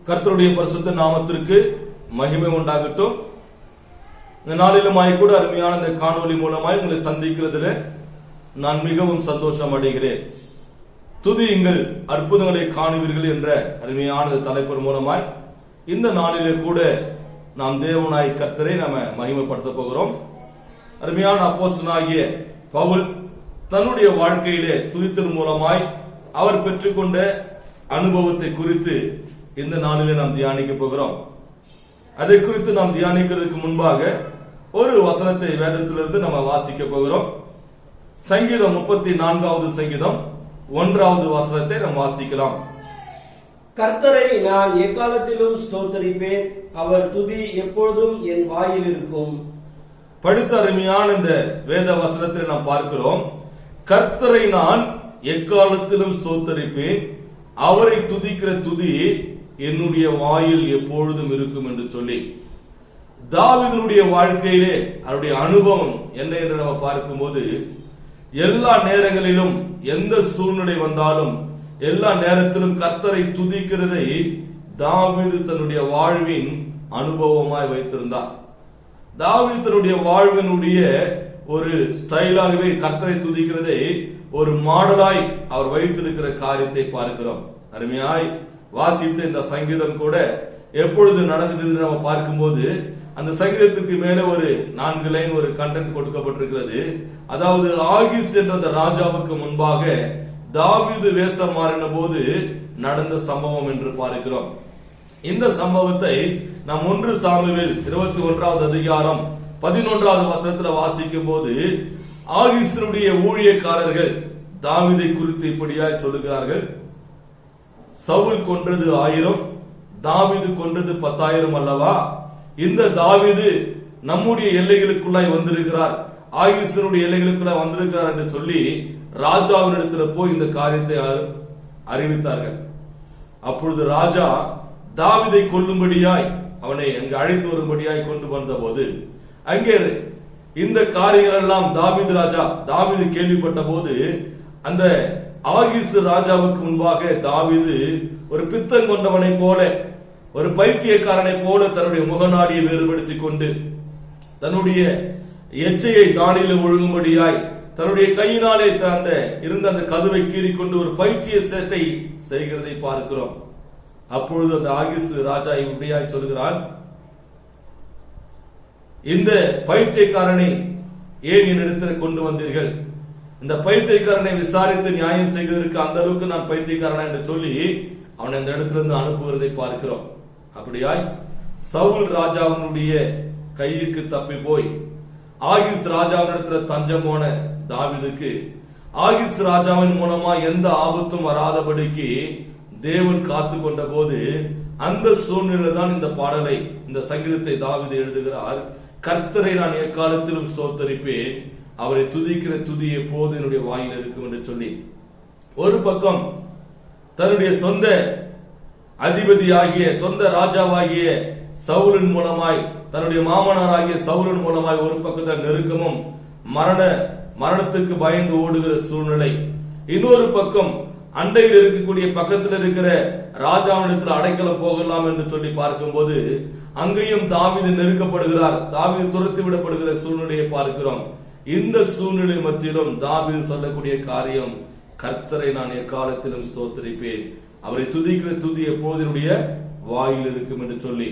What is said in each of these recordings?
கர்த்தருடைய பரிசுத்த நாமத்திற்கு மகிமை உண்டாகட்டும். இந்த நாளிலுமாய் கூட அருமையான இந்த காணொலி மூலமாய் உங்களை சந்திக்கிறதுல நான் மிகவும் சந்தோஷம் அடைகிறேன். துதியுங்கள் அற்புதங்களை காணுவீர்கள் என்ற அருமையான தலைப்பு மூலமாய் இந்த நாளிலே கூட நாம் தேவனாய் கர்த்தரை நாம மகிமைப்படுத்த போகிறோம். அருமையான அப்போஸ்தலனாகிய பவுல் தன்னுடைய வாழ்க்கையிலே துதித்தல் மூலமாய் அவர் பெற்றுக்கொண்ட அனுபவத்தை குறித்து இந்த நாளிலே நாம் தியானிக்க போகிறோம். அதை குறித்து நாம் தியானிக்கிறதுக்கு முன்பாக ஒரு வசனத்தை வேதத்திலிருந்து நம்ம வாசிக்க போகிறோம். சங்கீதம் 34வது சங்கீதம் 1வது வசனத்தை நாம் வாசிக்கலாம். கர்த்தரை நான் எக்காலத்திலும் ஸ்தோத்தரிப்பேன், அவர் துதி எப்பொழுதும் என் வாயில் இருக்கும். படித்த அருமையான இந்த வேத வசனத்தை நாம் பார்க்கிறோம். கர்த்தரை நான் எக்காலத்திலும் ஸ்தோத்தரிப்பேன், அவரை துதிக்கிற துதி என்னுடைய வாயில் எப்பொழுதும் இருக்கும் என்று சொல்லி தாவீதுடைய வாழ்க்கையிலே அவருடைய அனுபவம் என்ன என்று நம்ம பார்க்கும்போது, எல்லா நேரங்களிலும் எந்த சூழ்நிலை வந்தாலும் எல்லா நேரத்திலும் கர்த்தரை துதிக்கிறதை தாவீது தன்னுடைய வாழ்வின் அனுபவமாய் வைத்திருந்தார். தாவீது தன்னுடைய வாழ்வினுடைய ஒரு ஸ்டைலாகவே கர்த்தரை துதிக்கிறதை ஒரு மாடலாய் அவர் வைத்திருக்கிற காரியத்தை பார்க்கிறோம். அருமையாய் வாசித்த இந்த சங்கீதம் கூட எப்பொழுது நடந்தது நம்ம பார்க்கும்போது, அந்த சங்கீதத்துக்கு மேல ஒரு 4 லைன் ஒரு கண்டென்ட் கொடுக்கப்பட்டிருக்கிறது. அதாவது ஆகீஸ் என்ற அந்த ராஜாவுக்கு முன்பாக தாவீது வேஷம் மாறின போது நடந்த சம்பவம் என்று பார்க்கிறோம். இந்த சம்பவத்தை நாம் 1 சாமுவேல் 21வது அதிகாரம் 11வது வசனத்துல வாசிக்கும் போது, ஆகீஸினுடைய ஊழியக்காரர்கள் தாவீதை குறித்து இப்படியாய் சொல்லுகிறார்கள்: சவுல் கொன்றது 1000, தாவீது கொன்றது 10,000 அல்லவா? இந்த தாவீது நம்முடைய எல்லைகளுக்குள்ளாய் வந்திருக்கிறார், ஆகீஸினுடைய எல்லைகளுக்குள்ளாய் வந்திருக்கிறார் என்று சொல்லி ராஜாவினிடத்தில் போய் இந்த காரியத்தை அறிவித்தார்கள். அப்பொழுது ராஜா தாவீதை கொல்லும்படியாய் அவனை அங்கு அழைத்து வரும்படியாய் கொண்டு வந்த போது, அங்கே இந்த காரியங்கள் எல்லாம் தாவீது கேள்விப்பட்ட போது, அந்த ஆகீஸ் ராஜாவுக்கு முன்பாக தாவீது ஒரு பித்தம் கொண்டவனை போல, ஒரு பைத்தியக்காரனை போல தன்னுடைய முகநாடியை வேறுபடுத்திக் கொண்டு தன்னுடைய எச்சையை தானில ஒழுங்கும்படியாய் தன்னுடைய கையினாலே இருந்த அந்த கதவை கீறிக்கொண்டு ஒரு பைத்திய சேட்டை செய்கிறதை பார்க்கிறோம். அப்பொழுது அந்த ஆகீஸ் ராஜா இப்படியாய் சொல்கிறான்: இந்த பைத்தியக்காரனை ஏன் என்னிடத்தில் கொண்டு வந்தீர்கள்? இந்த பைத்தியக்காரனை விசாரித்து நியாயம் செய்வதற்கு அந்த அளவுக்கு நான் பைத்தியக்காரனா என்று சொல்லி அவனை இந்த இடத்திலிருந்து அனுப்புவதை பார்க்கிறோம். அப்படியாய் சவுல் ராஜாவினுடைய கைக்கு தப்பி போய் ஆகீஸ் ராஜாவினிடத்தில் தஞ்சம் போன தாவீதுக்கு ஆகீஸ் ராஜாவின் மூலமா எந்த ஆபத்தும் வராதபடிக்கு தேவன் காத்து கொண்ட போது, அந்த சூழ்நிலை தான் இந்த பாடலை, இந்த சங்கீதத்தை தாவீது எழுதுகிறார். கர்த்தரை நான் எக்காலத்திலும் ஸ்தோத்தரிப்பேன், அவரை துதிக்கிற துதி எப்போது என்னுடைய வாயில் இருக்கும் என்று சொல்லி, ஒரு பக்கம் தன்னுடைய சொந்த அதிபதியாகிய சொந்த ராஜாவாகிய சவுலின் மூலமாய், தன்னுடைய மாமனாராகிய சவுலின் மூலமாய் ஒரு பக்கத்தில் நெருக்கமும் மரணத்துக்கு பயந்து ஓடுகிற சூழ்நிலை, இன்னொரு பக்கம் அண்டையில் இருக்கக்கூடிய பக்கத்தில் இருக்கிற ராஜாவிடத்தில் அடைக்கலம் போகலாம் என்று சொல்லி பார்க்கும்போது, அங்கேயும் தாவீது நெருக்கப்படுகிறார், தாவீது துரத்தி விடப்படுகிற சூழ்நிலையை பார்க்கிறோம். இந்த சூழ்நிலை மத்தியிலும் தாவீது சொல்லக்கூடிய காரியம், கர்த்தரை நான் எக்காலத்திலும் ஸ்தோத்தரிப்பேன், அவரை துதிக்கிற துதி எப்போதனுடைய வாயில் இருக்கும் என்று சொல்லி.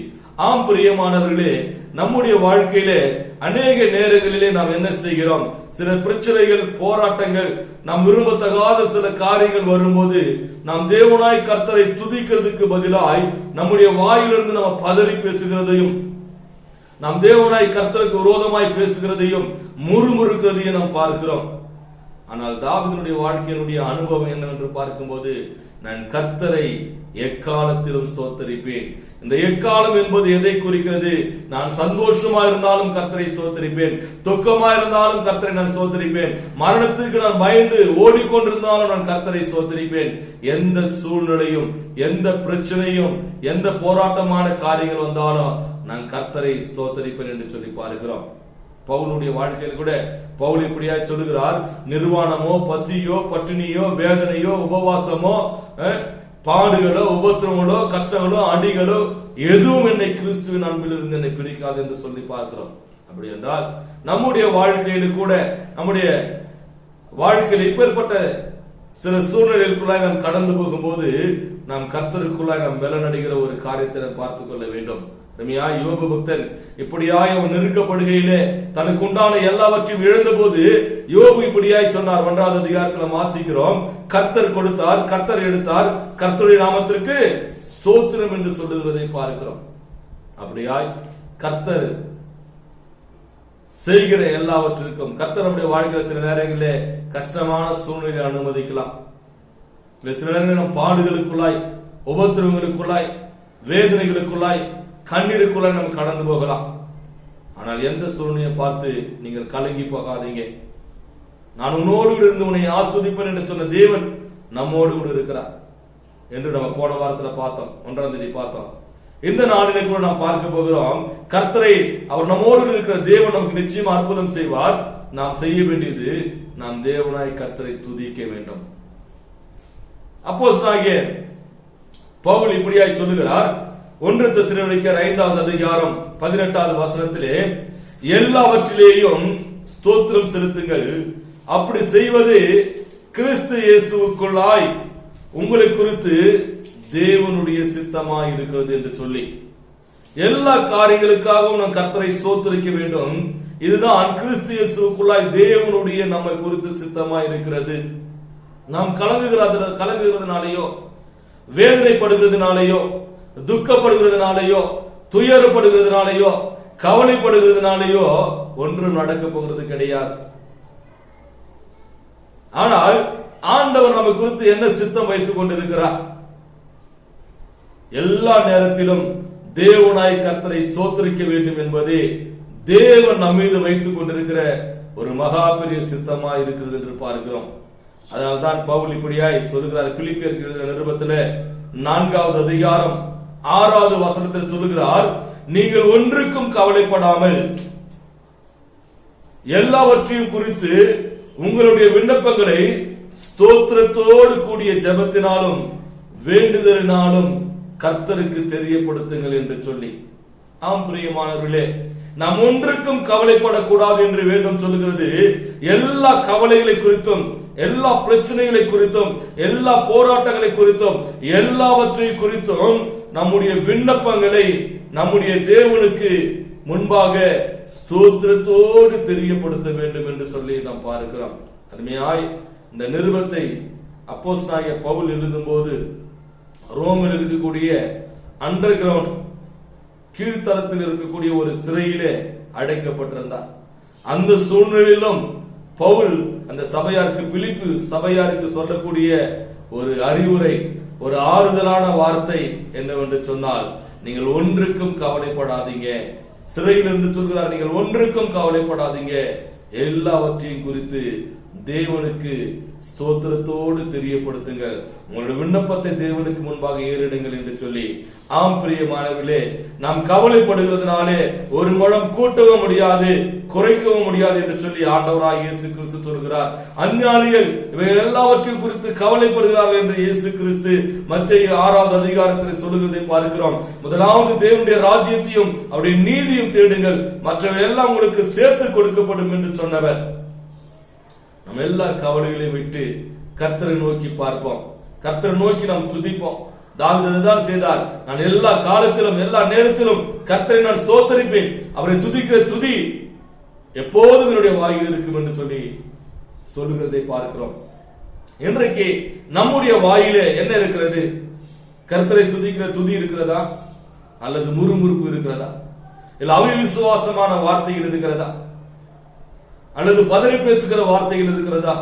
ஆம் பிரியமானவர்களே, நம்முடைய வாழ்க்கையிலே அநேக நேரங்களிலே நாம் என்ன செய்கிறோம்? சில பிரச்சனைகள், போராட்டங்கள், நாம் விரும்பத்தகாத சில காரியங்கள் வரும்போது நாம் தேவனாய் கர்த்தரை துதிக்கிறதுக்கு பதிலாய் நம்முடைய வாயிலிருந்து நம்ம பதறி பேசுகிறதையும், நாம் தேவனாய் கர்த்தருக்கு விரோதமாய் பேசுகிறதையும், முறுமுறுக்கிறதையும் நாம் பார்க்கிறோம். ஆனால் தாவீதுடைய வாழ்க்கையினுடைய அனுபவம் என்னவென்று பார்க்கும்போது, நான் கர்த்தரை எக்காலத்திலும் ஸ்தோத்தரிப்பேன். இந்த எக்காலம் என்பது எதை குறிக்கிறது? நான் சந்தோஷமா இருந்தாலும் கர்த்தரை ஸ்தோத்தரிப்பேன், துக்கமா இருந்தாலும் கர்த்தரை நான் ஸ்தோத்தரிப்பேன், மரணத்துக்கு நான் பயந்து ஓடிக்கொண்டிருந்தாலும் நான் கர்த்தரை ஸ்தோத்தரிப்பேன். எந்த சூழ்நிலையும், எந்த பிரச்சனையும், எந்த போராட்டமான காரியங்கள் வந்தாலும் நான் கர்த்தரை ஸ்தோத்தரிப்பேன் என்று சொல்லி பார்க்கிறோம். பவுலுடைய வாழ்க்கையில் கூட பவுல் இப்படியா சொல்லுகிறார்: நிர்வாணமோ, பசியோ, பட்டினியோ, வேதனையோ, உபவாசமோ, பாடுகளோ உபத்திரங்களோ கஷ்டங்களோ அடிகளோ எதுவும் என்னை கிறிஸ்துவின் அன்பிலிருந்து என்னை பிரிக்காது என்று சொல்லி பார்க்கிறோம். அப்படி என்றால் நம்முடைய வாழ்க்கையில கூட, நம்முடைய வாழ்க்கையில் இப்பேற்பட்ட சில சூழ்நிலைகளுக்குள்ளாய் நாம் கடந்து போகும்போது நாம் கர்த்தருக்குள்ளாய் நாம் பலனடைகிற ஒரு காரியத்தை நாம் பார்த்துக் கொள்ள வேண்டும். யோபு பக்தன் இப்படியாய் அவன் நெருக்கப்படுகையிலே தனக்கு உண்டான எல்லாவற்றையும் இழந்த போது யோபு இப்படியாய் சொன்னார். 1வது அதிகாரத்தில் வாசிக்கிறோம், கர்த்தர் கொடுத்தார், கர்த்தர் எடுத்தார், கர்த்தருடைய நாமத்திற்கு ஸ்தோத்திரம் என்று சொல்லுகிறதை பார்க்கிறோம். அப்படியாய் கர்த்தர் செய்கிற எல்லாவற்றிற்கும் கர்த்தர் நம்முடைய வாழ்க்கையில் சில நேரங்களிலே கஷ்டமான சூழ்நிலை அனுமதிக்கலாம். சில நேரங்களில் நம் பாடுகளுக்குள்ளாய், உபத்திரவங்களுக்குள்ளாய், வேதனைகளுக்குள்ளாய், கண்ணீருக்குள்ளாய் நம்ம கடந்து போகலாம். ஆனால் எந்த சூழ்நிலையை பார்த்து நீங்கள் கலங்கி போகாதீங்க. நான் உன்னோடு கூட இருந்து உன்னை ஆஸ்வதிப்பேன் என்று சொன்ன தேவன் நம்மோடு கூட இருக்கிறார் என்று நம்ம போன வாரத்தில் பார்த்தோம், 1ஆம் தேதி பார்த்தோம். இந்த நாளிலே கூட நாம் பார்க்க போகிறோம், கர்த்தரை அவர் நம்மோடு இருக்கிற தேவன் நமக்கு நிச்சயமா அற்புதம் செய்வார். நாம் செய்ய வேண்டியது, நாம் தேவனாய் கர்த்தரை துதிக்க வேண்டும். அப்போஸ்தலனாகிய பவுல் இப்படியாய் சொல்லுகிறார், 1 தெசலோனிக்கேயர் 5வது அதிகாரம் 18வது வசனத்திலே, எல்லாவற்றிலேயும் ஸ்தோத்திரம் செலுத்துங்கள், அப்படி செய்வது கிறிஸ்து இயேசுவுக்குள்ளாய் உங்களை குறித்து தேவனுடைய சித்தமாய் இருக்கிறது என்று சொல்லி, எல்லா காரியங்களுக்காகவும் நாம் கர்த்தரை ஸ்தோத்திரிக்க வேண்டும். இதுதான் கிறிஸ்து இயேசுவுக்குள்ளாய் தேவனுடைய நம்மை குறித்து சித்தமாய் இருக்கிறது. நாம் கலங்குகிறதுனாலேயோ, வேதனைப்படுகிறதுனாலேயோ, துக்கப்படுகிறதுனாலேயோ, துயரப்படுகிறதுனாலேயோ, கவலைப்படுகிறதுனாலேயோ ஒன்றும் நடக்க போகிறது கிடையாது. ஆனால் ஆண்டவர் நம்மை குறித்து என்ன சித்தம் வைத்துக் கொண்டிருக்கிறார்? எல்லா நேரத்திலும் தேவனாய் கர்த்தரை ஸ்தோத்திரிக்க வேண்டும் என்பதே தேவன் நம் மீது வைத்துக் கொண்டிருக்கிற ஒரு மகா பெரிய சித்தமாய் இருக்கிறது என்று பார்க்கிறோம். அதனால்தான் பவுல் இப்படியாய் சொல்லுகிறார். பிலிப்பியருக்கு எழுதின நிருபத்திலே 4வது அதிகாரம் 6வது வசனத்தில் சொல்லுகிறார், நீங்கள் ஒன்றுக்கும் கவலைப்படாமல் எல்லாவற்றையும் குறித்து உங்களுடைய விண்ணப்பங்களை ஸ்தோத்திரத்தோடு கூடிய ஜெபத்தினாலும் வேண்டுதலினாலும் கர்த்தருக்கு தெரியப்படுத்துங்கள் என்று சொல்லி. ஆம் பிரியமானவர்களே, நாம் ஒன்றுக்கும் கவலைப்படக்கூடாது என்று வேதம் சொல்லுகிறது. எல்லா கவலைகளை குறித்தும், எல்லா பிரச்சனைகளை குறித்தும், எல்லா போராட்டங்களை குறித்தும், எல்லாவற்றை குறித்தும் நம்முடைய விண்ணப்பங்களை நம்முடைய தேவனுக்கு முன்பாக ஸ்தோத்திரத்தோடு தெரியப்படுத்த வேண்டும் என்று சொல்லி நாம் பார்க்கிறோம். அருமையாய் இந்த நிருபத்தை அப்போஸ்தலனாகிய பவுல் எழுதும் போது ரோமில் இருக்கக்கூடிய அண்டர் கிரவுண்ட், கீழ்த்தளத்தில் இருக்கக்கூடிய ஒரு சிறையிலே அடைக்கப்பட்டிருந்தார். அந்த சூழ்நிலையிலும் பவுல் அந்த சபையாருக்கு, பிலிப்பு சபையாருக்கு சொல்லக்கூடிய ஒரு அறிவுரை, ஒரு ஆறுதலான வார்த்தை என்னவென்று சொன்னால், நீங்கள் ஒன்றுக்கும் கவலைப்படாதீங்க. சிறையிலிருந்து சொல்கிறார், நீங்கள் ஒன்றுக்கும் கவலைப்படாதீங்க, எல்லாவற்றையும் குறித்து தேவனுக்கு ஸ்தோத்திரத்தோடு தெரியப்படுத்துங்கள், உங்களுடைய விண்ணப்பத்தை தேவனுக்கு முன்பாக ஏறிடுங்கள் என்று சொல்லி. ஆம் பிரியமானவர்களே, நாம் கவலைப்படுகிறதுனாலே ஒரு முழம் கூட்டவும் முடியாது, குறைக்கவும் முடியாது என்று சொல்லி ஆண்டவராக இயேசு கிறிஸ்து சொல்கிறார். அஞ்ஞானிகள் இவைகள் எல்லாவற்றையும் குறித்து கவலைப்படுகிறார்கள் என்று இயேசு கிறிஸ்து மத்தேயு 6வது அதிகாரத்தில் சொல்லுகிறதை பார்க்கிறோம். முதலாவது தேவனுடைய ராஜ்யத்தையும் அவருடைய நீதியும் தேடுங்கள், மற்றவை எல்லாம் உங்களுக்கு சேர்த்து கொடுக்கப்படும் என்று சொன்னவர். நம்ம எல்லா கவலைகளையும் விட்டு கர்த்தரை நோக்கி பார்ப்போம், கர்த்தரை நோக்கி நாம் துதிப்போம். தாவீது தான் செய்தார், நான் எல்லா காலத்திலும் எல்லா நேரத்திலும் கர்த்தரை நான் ஸ்தோத்தரிப்பேன், அவரை துதிக்கிற துதி எப்போதும் என்னுடைய வாயில் இருக்கும் என்று சொல்லி சொல்லுகிறதை பார்க்கிறோம். இன்றைக்கு நம்முடைய வாயிலே என்ன இருக்கிறது? கர்த்தரை துதிக்கிற துதி இருக்கிறதா, அல்லது முறுமுறுப்பு இருக்கிறதா, இல்ல அவிசுவாசமான வார்த்தைகள் இருக்கிறதா, அல்லது பதறி பேசுகிற வார்த்தைகள் இருக்கிறதா?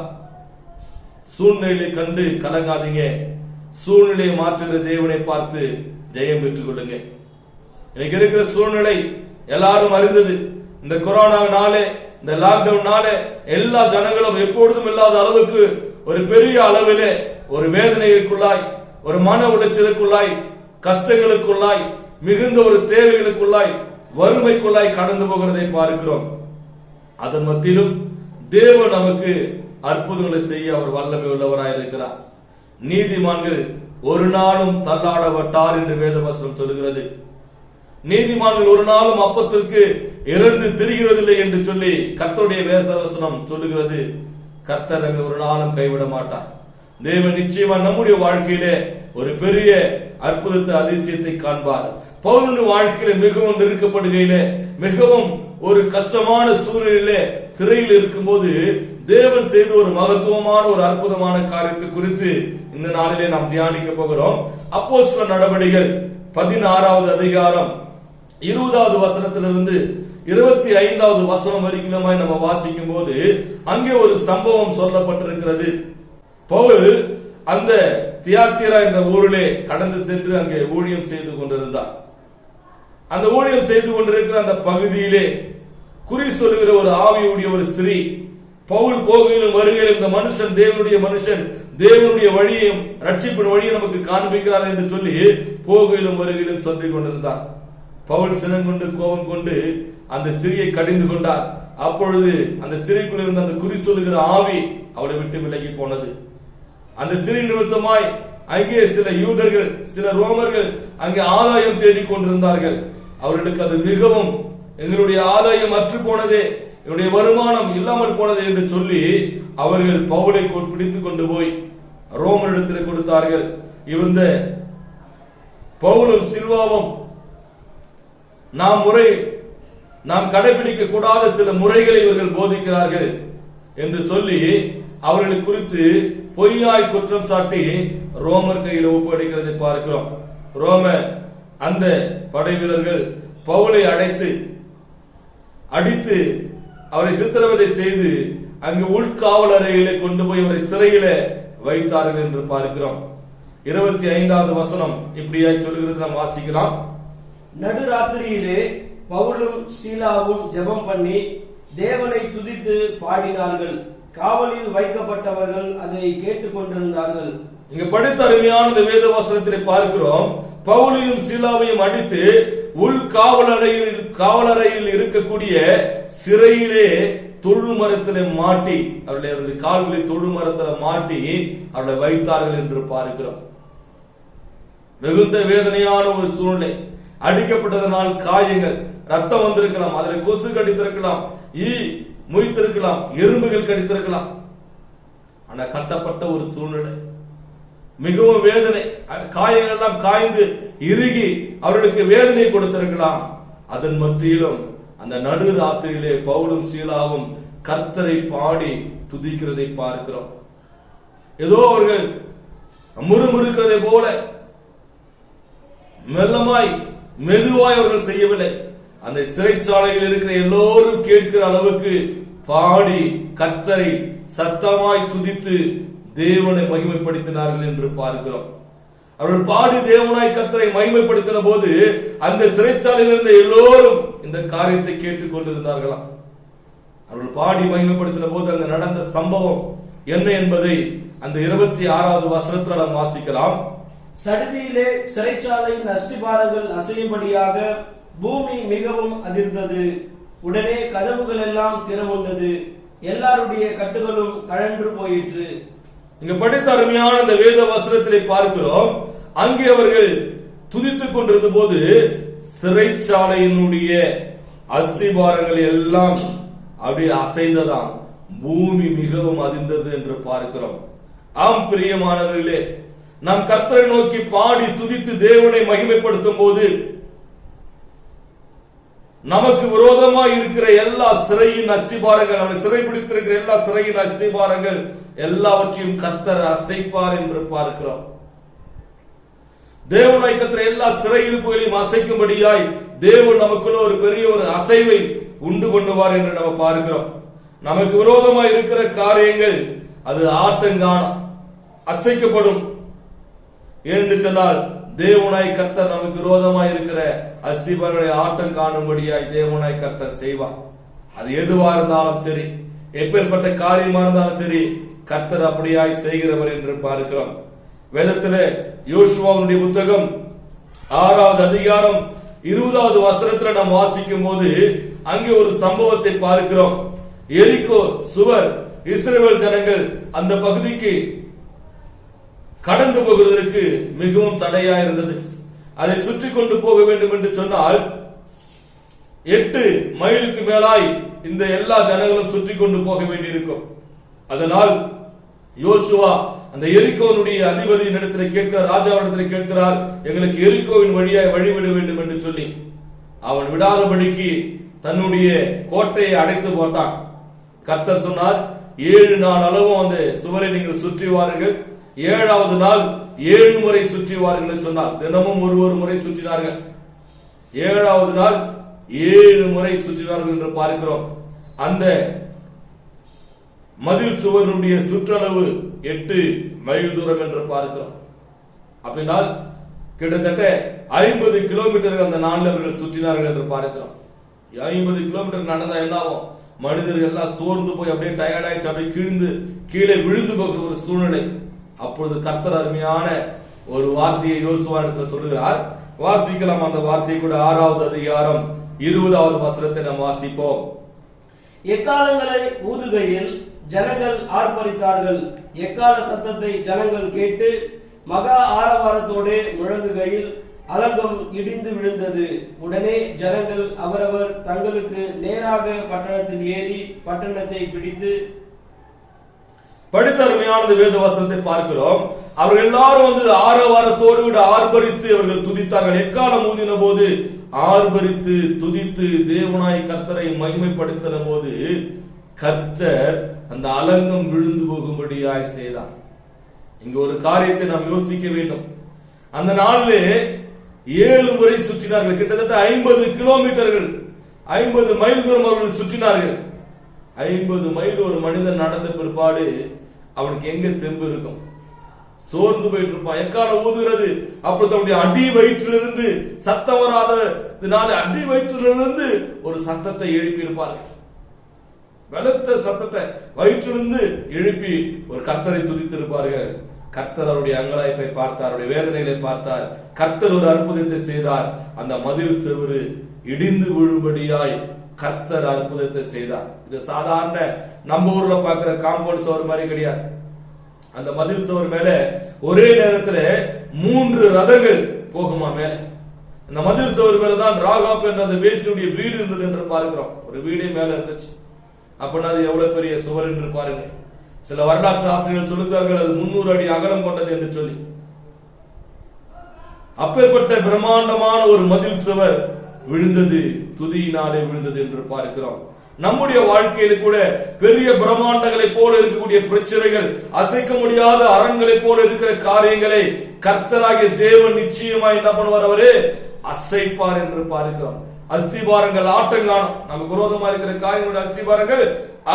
சூழ்நிலையை கண்டு கலங்காதீங்க, சூழ்நிலையை மாற்றுகிற தேவனை பார்த்து ஜெயம் பெற்றுக் கொள்ளுங்க. இன்னைக்கு இருக்கிற சூழ்நிலை எல்லாரும் அறிந்தது. இந்த கொரோனாவினாலே, இந்த லாக்டவுனாலே எல்லா ஜனங்களும் எப்பொழுதும் இல்லாத அளவுக்கு ஒரு பெரிய அளவிலே ஒரு வேதனைகளுக்குள்ளாய், ஒரு மன உளைச்சலுக்குள்ளாய், கஷ்டங்களுக்குள்ளாய், மிகுந்த ஒரு தேவைகளுக்குள்ளாய், வறுமைக்குள்ளாய் கடந்து போகிறதை பார்க்கிறோம். அதன் மத்தியிலும் தேவன் நமக்கு அற்புதங்களை செய்ய அவர் வல்லமை உள்ளவராய் இருக்கிறார். நீதிமான்கள் ஒரு நாளும் தள்ளாடப்பட்டார் என்று வேதவசனம் சொல்லுகிறது. நீதிமான்கள் ஒரு நாளும் அப்பத்திற்கு இறந்து திரிகிறதில்லை என்று சொல்லி கர்த்தருடைய வேதவசனம் சொல்லுகிறது. கர்த்தர் நம்மை ஒரு நாளும் கைவிட மாட்டார். தேவன் நிச்சயமா நம்முடைய வாழ்க்கையிலே ஒரு பெரிய அற்புதத்தை அதிசயத்தை காண்பார். பவுலின் வாழ்க்கையில மிகவும் நெருக்கப்படுகையிலே, மிகவும் ஒரு கஷ்டமான சூழ்நிலையிலே சிறையில் இருக்கும் போது தேவன் செய்த ஒரு மகத்துவமான ஒரு அற்புதமான காரியத்தை குறித்து இந்த நாளிலே நாம் தியானிக்க போகிறோம். அப்போஸ்தலர் நடவடிக்கைகள் 16வது அதிகாரம் 20வது வசனத்திலிருந்து 25வது வசனம் வரைக்கும் நம்ம வாசிக்கும் போது அங்கே ஒரு சம்பவம் சொல்லப்பட்டிருக்கிறது. பவுல் அந்த தியாத்திரா என்ற ஊரிலே கடந்து சென்று அங்கே ஊழியம் செய்து கொண்டிருந்தார். அந்த ஊழியம் செய்து கொண்டிருக்கிற அந்த பகுதியிலே குறி சொல்லுகிற ஒரு ஆவியுடைய ஒரு ஸ்திரீ, பவுல் போகையிலும் வருகையிலும் இந்த மனுஷன் தேவனுடைய மனுஷன், தேவனுடைய வழியையும் ரட்சிப்பின் வழியை நமக்கு காண்பிக்கிறார் என்று சொல்லி போகையிலும் வருகையிலும் சொல்லிக் கொண்டிருந்தார். பவுல் சினம் கொண்டு கோபம் கொண்டு அந்த ஸ்திரியை கடிந்து கொண்டார். அப்பொழுது அந்த ஸ்திரீக்குள் இருந்த அந்த குறி சொல்லுகிற ஆவி அவளை விட்டு விலகி போனது. அந்த ஸ்திரீ நிமித்தமாய் அங்கே சில யூதர்கள், சில ரோமர்கள் அங்கே ஆதாயம் தேடிக் கொண்டிருந்தார்கள். அவர்களுக்கு அது மிகவும், எங்களுடைய ஆதாயம் அற்று போனதே, என்னுடைய வருமானம் இல்லாமல் போனது என்று சொல்லி அவர்கள் பவுலை பிடித்துக் கொண்டு போய் ரோமரிடத்தில் கொடுத்தார்கள். இந்த பவுலும் சில்வாவும் நாம் கடைபிடிக்க கூடாத சில முறைகளை இவர்கள் போதிக்கிறார்கள் என்று சொல்லி அவர்களை குறித்து பொய்யாய் குற்றம் சாட்டி ரோமர் கையில் ஒப்படைக்கிறதை பார்க்கிறோம். ரோம அந்த படை வீரர்கள் பவுலை அடித்து அவரை சித்திரவதை செய்து அங்கு உள்காவல் அறையிலே கொண்டு போய் அவரை சிறையில வைத்தார்கள் என்று பார்க்கிறோம். 25வது வசனம் இப்படியாய் சொல்லுகிறது, நாம் வாசிக்கலாம். நடுராத்திரியிலே பவுலும் சீலாவும் ஜெபம் பண்ணி தேவனை துதித்து பாடினார்கள். காவலில் வைக்கப்பட்டவர்கள் அதை கேட்டுக் கொண்டிருந்தார்கள். இங்க படித்த அருமையான வேத வசனத்திலே பார்க்கிறோம், பவுலையும் சீலாவையும் அடித்து உள் காவலறையில் இருக்கக்கூடிய சிறையிலே தொழு மரத்திலே மாட்டி, அவருடைய கால்களை தொழு மரத்தில் மாட்டி அவர்களை வைத்தார்கள் என்று பார்க்கிறோம். மிகுந்த வேதனையான ஒரு சூழ்நிலை. அடிக்கப்பட்டதனால் காயங்கள், ரத்தம் வந்திருக்கலாம், அதில் கொசு கடித்திருக்கலாம், ஈ முய்த்திருக்கலாம், எறும்புகள் கடித்திருக்கலாம். ஆனா கட்டப்பட்ட ஒரு சூழ்நிலை, மிகவும் வேதனை, காயங்கள் எல்லாம் காய்ந்து இறுகி அவர்களுக்கு வேதனை கொடுத்திருக்கலாம். அதன் மத்தியிலும் அந்த நடு ராத்திரியிலே பவுலும் சீலாவும் கர்த்தரை பாடி துதிக்கிறதை பார்க்கிறோம். ஏதோ அவர்கள் முறுமுறுக்கிறதை போல மெதுவாய் அவர்கள் செய்யவில்லை. அந்த சிறைச்சாலையில் இருக்கிற எல்லோரும் கேட்கிற அளவுக்கு பாடி கர்த்தரை சத்தமாய் துதித்து தேவனை மகிமைப்படுத்தினார்கள் என்று பார்க்கிறோம். அவர்கள் பாடி தேவனாய் கர்த்தரை மகிமைப்படுத்தின போது அந்த சிறைச்சாலையில் இருந்த எல்லோரும் இந்த காரியத்தை கேட்டுக் கொண்டிருந்தார்களாம். அவர்கள் பாடி மகிமைப்படுத்தின போது அங்கு நடந்த சம்பவம் என்ன என்பதை அந்த 26வது வசனத்தில் நாம் வாசிக்கலாம். சடுதியிலே சிறைச்சாலையின் அஸ்திபாரங்கள் அசையும்படியாக பூமி மிகவும் அதிர்ந்தது. உடனே கதவுகள் எல்லாம் திறவுண்டது, எல்லாருடைய கட்டுகளும் கழன்று போயிற்று. இங்க படித்த அருமையான இந்த வேத வசனத்திலே பார்க்கிறோம், அங்கே அவர்கள் துதித்துக் கொண்டிருந்த போது சிறைச்சாலையினுடைய அஸ்திபாரங்கள் எல்லாம் அப்படியே அசைந்ததாம், பூமி மிகவும் அதிர்ந்தது என்று பார்க்கிறோம். ஆம் பிரியமானவர்களே, நாம் கர்த்தரை நோக்கி பாடி துதித்து தேவனை மகிமைப்படுத்தும் போது நமக்கு விரோதமாக இருக்கிற எல்லா சிறையின் அஸ்திபாரங்கள், நம்மை சிறைபிடித்திருக்கிற எல்லா சிறையின் அஸ்திபாரங்கள் எல்லாவற்றையும் கர்த்தர் அசைப்பார் என்று பார்க்கிறோம். தேவனாய் கர்த்தர் எல்லா சிறை இருப்புகளையும் அசைக்கும்படியாய் தேவன் நமக்குள்ள ஒரு பெரிய ஒரு அசைவை உண்டு பண்ணுவார் என்று நம்ம பார்க்கிறோம். நமக்கு விரோதமாக இருக்கிற காரியங்கள் அது ஆட்டங்கானம், அசைக்கப்படும் என்று சொன்னால் தேவனாய் கர்த்தர் நமக்கு விரோதமாய் இருக்கிற அஸ்திபாரங்களை ஆட்டம் காணும்படியாய் தேவனாய் கர்த்தர் செய்வார். அது எதுவா இருந்தாலும் சரி, எப்பேற்பட்ட காரியமா இருந்தாலும் சரி, கர்த்தர் அப்படியாய் செய்கிறவர் என்று பார்க்கிறோம். வேதத்திலே யோசுவாவுடைய புத்தகம் 6வது அதிகாரம் 20வது வசனத்தில் நாம் வாசிக்கும் போது அங்கே ஒரு சம்பவத்தை பார்க்கிறோம். எரிகோ சுவர், இஸ்ரவேல் ஜனங்கள் அந்த பகுதிக்கு கடந்து போகிறதற்கு மிகவும் தடையா இருந்தது. அதை சுற்றி கொண்டு போக வேண்டும் என்று சொன்னால் 8 மைலுக்கு மேலாய் இந்த எல்லா ஜனங்களும் சுற்றி கொண்டு போக வேண்டியிருக்கும். அதனால் யோசுவா அந்த எரிகோனுடைய அதிபதியின் இடத்துல கேட்கிறார், ராஜாவிடத்தில் கேட்கிறார், எங்களுக்கு எரிகோவின் வழியாய் வழிவிட வேண்டும் என்று சொல்லி. அவன் விடாதபடிக்கு தன்னுடைய கோட்டையை அடைத்து போட்டான். கர்த்தர் சொன்னார், 7 நாள் அளவும் அந்த சுவரை நீங்கள் சுற்றி வாருங்கள், 7வது நாள் 7 முறை சுற்றி வாருங்கள் சொன்னார். தினமும் ஒரு முறை சுற்றினார்கள். 7வது நாள் 7 முறை சுற்றினார்கள் என்று பார்க்கிறோம். அந்த மதில் சுவருடைய சுற்றளவு 8 மைல் தூரம் என்று பார்க்கிறோம். அப்படினால் கிட்டத்தட்ட 50 கிலோமீட்டர்கள் அந்த நாளில் அவர்கள் சுற்றினார்கள் என்று பார்க்கிறோம். 50 கிலோமீட்டர் நடந்தா என்ன ஆகும்? மனிதர்கள் எல்லாம் சோர்ந்து போய் அப்படியே டயர்ட் ஆயிட்டு அப்படியே கீழே விழுந்து போகிற ஒரு சூழ்நிலை. அப்பொழுது கர்த்தர் அருமையான ஒரு வார்த்தையை யோசுவாவிடத்தில் சொல்லுகிறார். வாசிக்கலாம் அந்த வார்த்தையை கூட. 6வது அதிகாரம் 20வது வசனத்தை நாம் வாசிப்போம். எக்காலங்களை ஊதுகையில் ஜனங்கள் ஆர்ப்பரித்தார்கள். எக்கால சத்தத்தை ஜனங்கள் கேட்டு மகா ஆரவாரத்தோடு முழங்குகையில் அலங்கம் இடிந்து விழுந்தது. உடனே ஜனங்கள் அவரவர் தங்களுக்கு நேராக பட்டணத்தில் ஏறி பட்டணத்தை பிடித்து படித்த அருமையான வேத வசனத்தை பார்க்கிறோம். அவர்கள் எல்லாரும் வந்து ஆரவாரத்தோடு விட ஆர்ப்பரித்து அவர்கள் துதித்தார்கள். எக்காலம் ஊதின போது ஆர்ப்பரித்து துதித்து தேவனாய் கர்த்தரை மகிமைப்படுத்தின போது கர்த்தர் அந்த அலங்கம் விழுந்து போகும்படியாய் செய்தார். இங்க ஒரு காரியத்தை நாம் யோசிக்க வேண்டும். அந்த நாளிலே 7 முறை சுற்றினார்கள். கிட்டத்தட்ட 50 கிலோமீட்டர்கள், 50 மைல் தூரம் அவர்கள் சுற்றினார்கள். 50 மைல் ஒரு மனிதன் நடந்த பிற்பாடு அவனுக்கு எங்க தெம்பு இருக்கும்? சோர்ந்து போயிட்டு இருப்பான். எக்காலம் ஊதுகிறது. அப்படி தன்னுடைய அடி வயிற்றிலிருந்து சத்தம் வராதனால அடி வயிற்றிலிருந்து ஒரு சத்தத்தை எழுப்பி இருப்பார்கள். பலத்த சத்தத்தை வயிற்றிலிருந்து எழுப்பி ஒரு கர்த்தரை துதித்திருப்பார்கள். கர்த்தர் அவருடைய அங்கலாய்ப்பை பார்த்தார், அவருடைய வேதனைகளை பார்த்தார். கர்த்தர் ஒரு அற்புதத்தை செய்தார். அந்த மதில் செவுரு இடிந்து விழும்படியாய் கர்த்தர் அற்புதத்தை செய்தார். இது சாதாரண நம்ம ஊர்ல பாக்குற காம்பவுண்ட் சுவர் மாதிரி கிடையாது. அந்த மதில் சுவர் மேல ஒரே நேரத்துல 3 ரதங்கள் போகுமா மேல. அந்த மதில் சுவர் மேலதான் ராகாப் என்ற அந்த வேசியுடைய வீடு இருந்தது என்று பார்க்கிறோம். ஒரு வீடே மேல இருந்துச்சு. அப்படின்னா அது எவ்வளவு பெரிய சுவர் என்று பாருங்க. சில வரலாற்று ஆசிரியர்கள் சொல்லுகிறார்கள் அது 300 அடி அகலம் கொண்டது என்று சொல்லி. அப்பேற்பட்ட பிரம்மாண்டமான ஒரு மதில் சுவர் விழுந்தது, துதியினாலே விழுந்தது என்று பார்க்கிறோம். நம்முடைய வாழ்க்கையில கூட பெரிய பிரம்மாண்டங்களை போல இருக்கக்கூடிய பிரச்சனைகள், அசைக்க முடியாத அரண்களை போல இருக்கிற காரியங்களை கர்த்தராகிய தேவன் நிச்சயமா என்ன பண்ணுவார்? அவரே அசைப்பார் என்று பார்க்கிறோம். அஸ்திபாரங்கள் ஆட்டம் காணும். நமக்கு விரோதமா இருக்கிற காரியங்களுடைய அஸ்திபாரங்கள்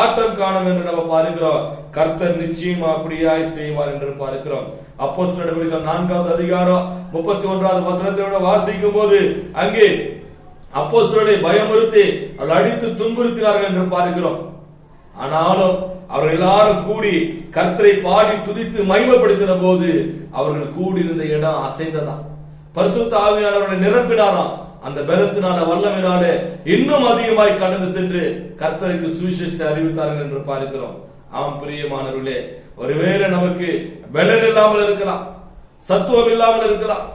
ஆட்டம் காணும் என்று நம்ம பார்க்கிறோம். கர்த்தர் நிச்சயமா அப்படியாய் செய்வார் என்று பார்க்கிறோம். அப்போஸ்தலர் நடவடிக்கைகள் 4வது அதிகாரம் 31வது வசனத்தோட வாசிக்கும் போது அங்கே அப்போஸ்தலரை பயமுறுத்தி அவர்கள் அடித்து துன்புறுத்தினார்கள் என்று பார்க்கிறோம். ஆனாலும் அவர்கள் எல்லாரும் கூடி கர்த்தரை பாடி துதித்து மகிமைப்படுத்தின போது அவர்கள் கூடியிருந்த இடம் அசைந்ததாம். பரிசுத்த ஆவியானவர்களை நிரப்பினாராம். அந்த பலத்தினால வல்லமையினால இன்னும் அதிகமாய் கடந்து சென்று கர்த்தருக்கு சுவிசேஷத்தை அறிவித்தார்கள் என்று பார்க்கிறோம். ஆம் பிரியமானவர்களே, ஒருவேளை நமக்கு பலன் இல்லாமல் இருக்கலாம், சத்துவம் இல்லாமல் இருக்கலாம்,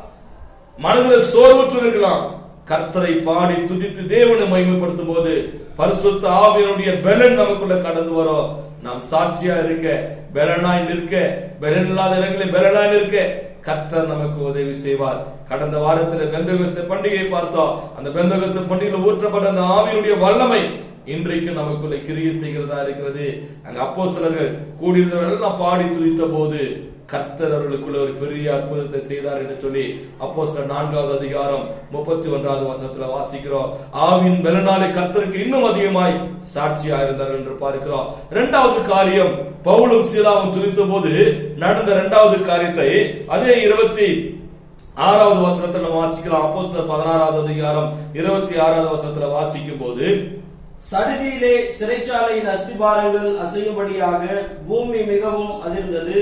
மனதில் சோர்வுற்று இருக்கலாம். கர்த்தரை பாடி துதித்து தேவனை மகிமைப்படுத்தும் போது பரிசுத்த ஆவியானுடைய பலன் நமக்குள்ள கடந்து வரும். நாம் சாட்சியா இருக்க, பலனாய் நிற்க, பலன் இல்லாத இடங்களை பலனாய் நிற்க கர்த்தர் நமக்கு உதவி செய்வார். கடந்த வாரத்தில் பெந்தகோஸ்தே பண்டிகையை பார்த்தோம். அந்த பெந்தகோஸ்தே பண்டிகையில் ஊற்றப்பட்ட அந்த ஆவியினுடைய வல்லமை இன்றைக்கு நமக்குள்ள கிரியை செய்கிறதா இருக்கிறது. அங்க அப்போஸ்தலர்கள் கூடியிருந்தவர்கள் எல்லாம் பாடி துதித்த போது கர்த்தர் அவர்களுக்குள்ள ஒரு பெரிய அற்புதத்தை செய்தார் என்று சொல்லி அப்போஸ்தலர் 4வது அதிகாரம் 31வது வசனத்துல வாசிக்கிறோம். ஆவின் பலனாலே கர்த்தருக்கு இன்னும் அதிகமாய் சாட்சியா இருந்தார்கள் என்று பார்க்கிறோம். 2வது காரியம், பவுலும் சீலாவும் துதித்த போது நடந்த 2வது காரியத்தை அதே 26வது வசனத்துல வாசிக்கலாம். அப்போஸ்தலர் 16வது அதிகாரம் 26வது வசனத்துல வாசிக்கும் போது, சடுதியிலே சிறைச்சாலையின் அஸ்திபாரங்கள் அசையும்படியாக பூமி மிகவும் அதிர்ந்தது.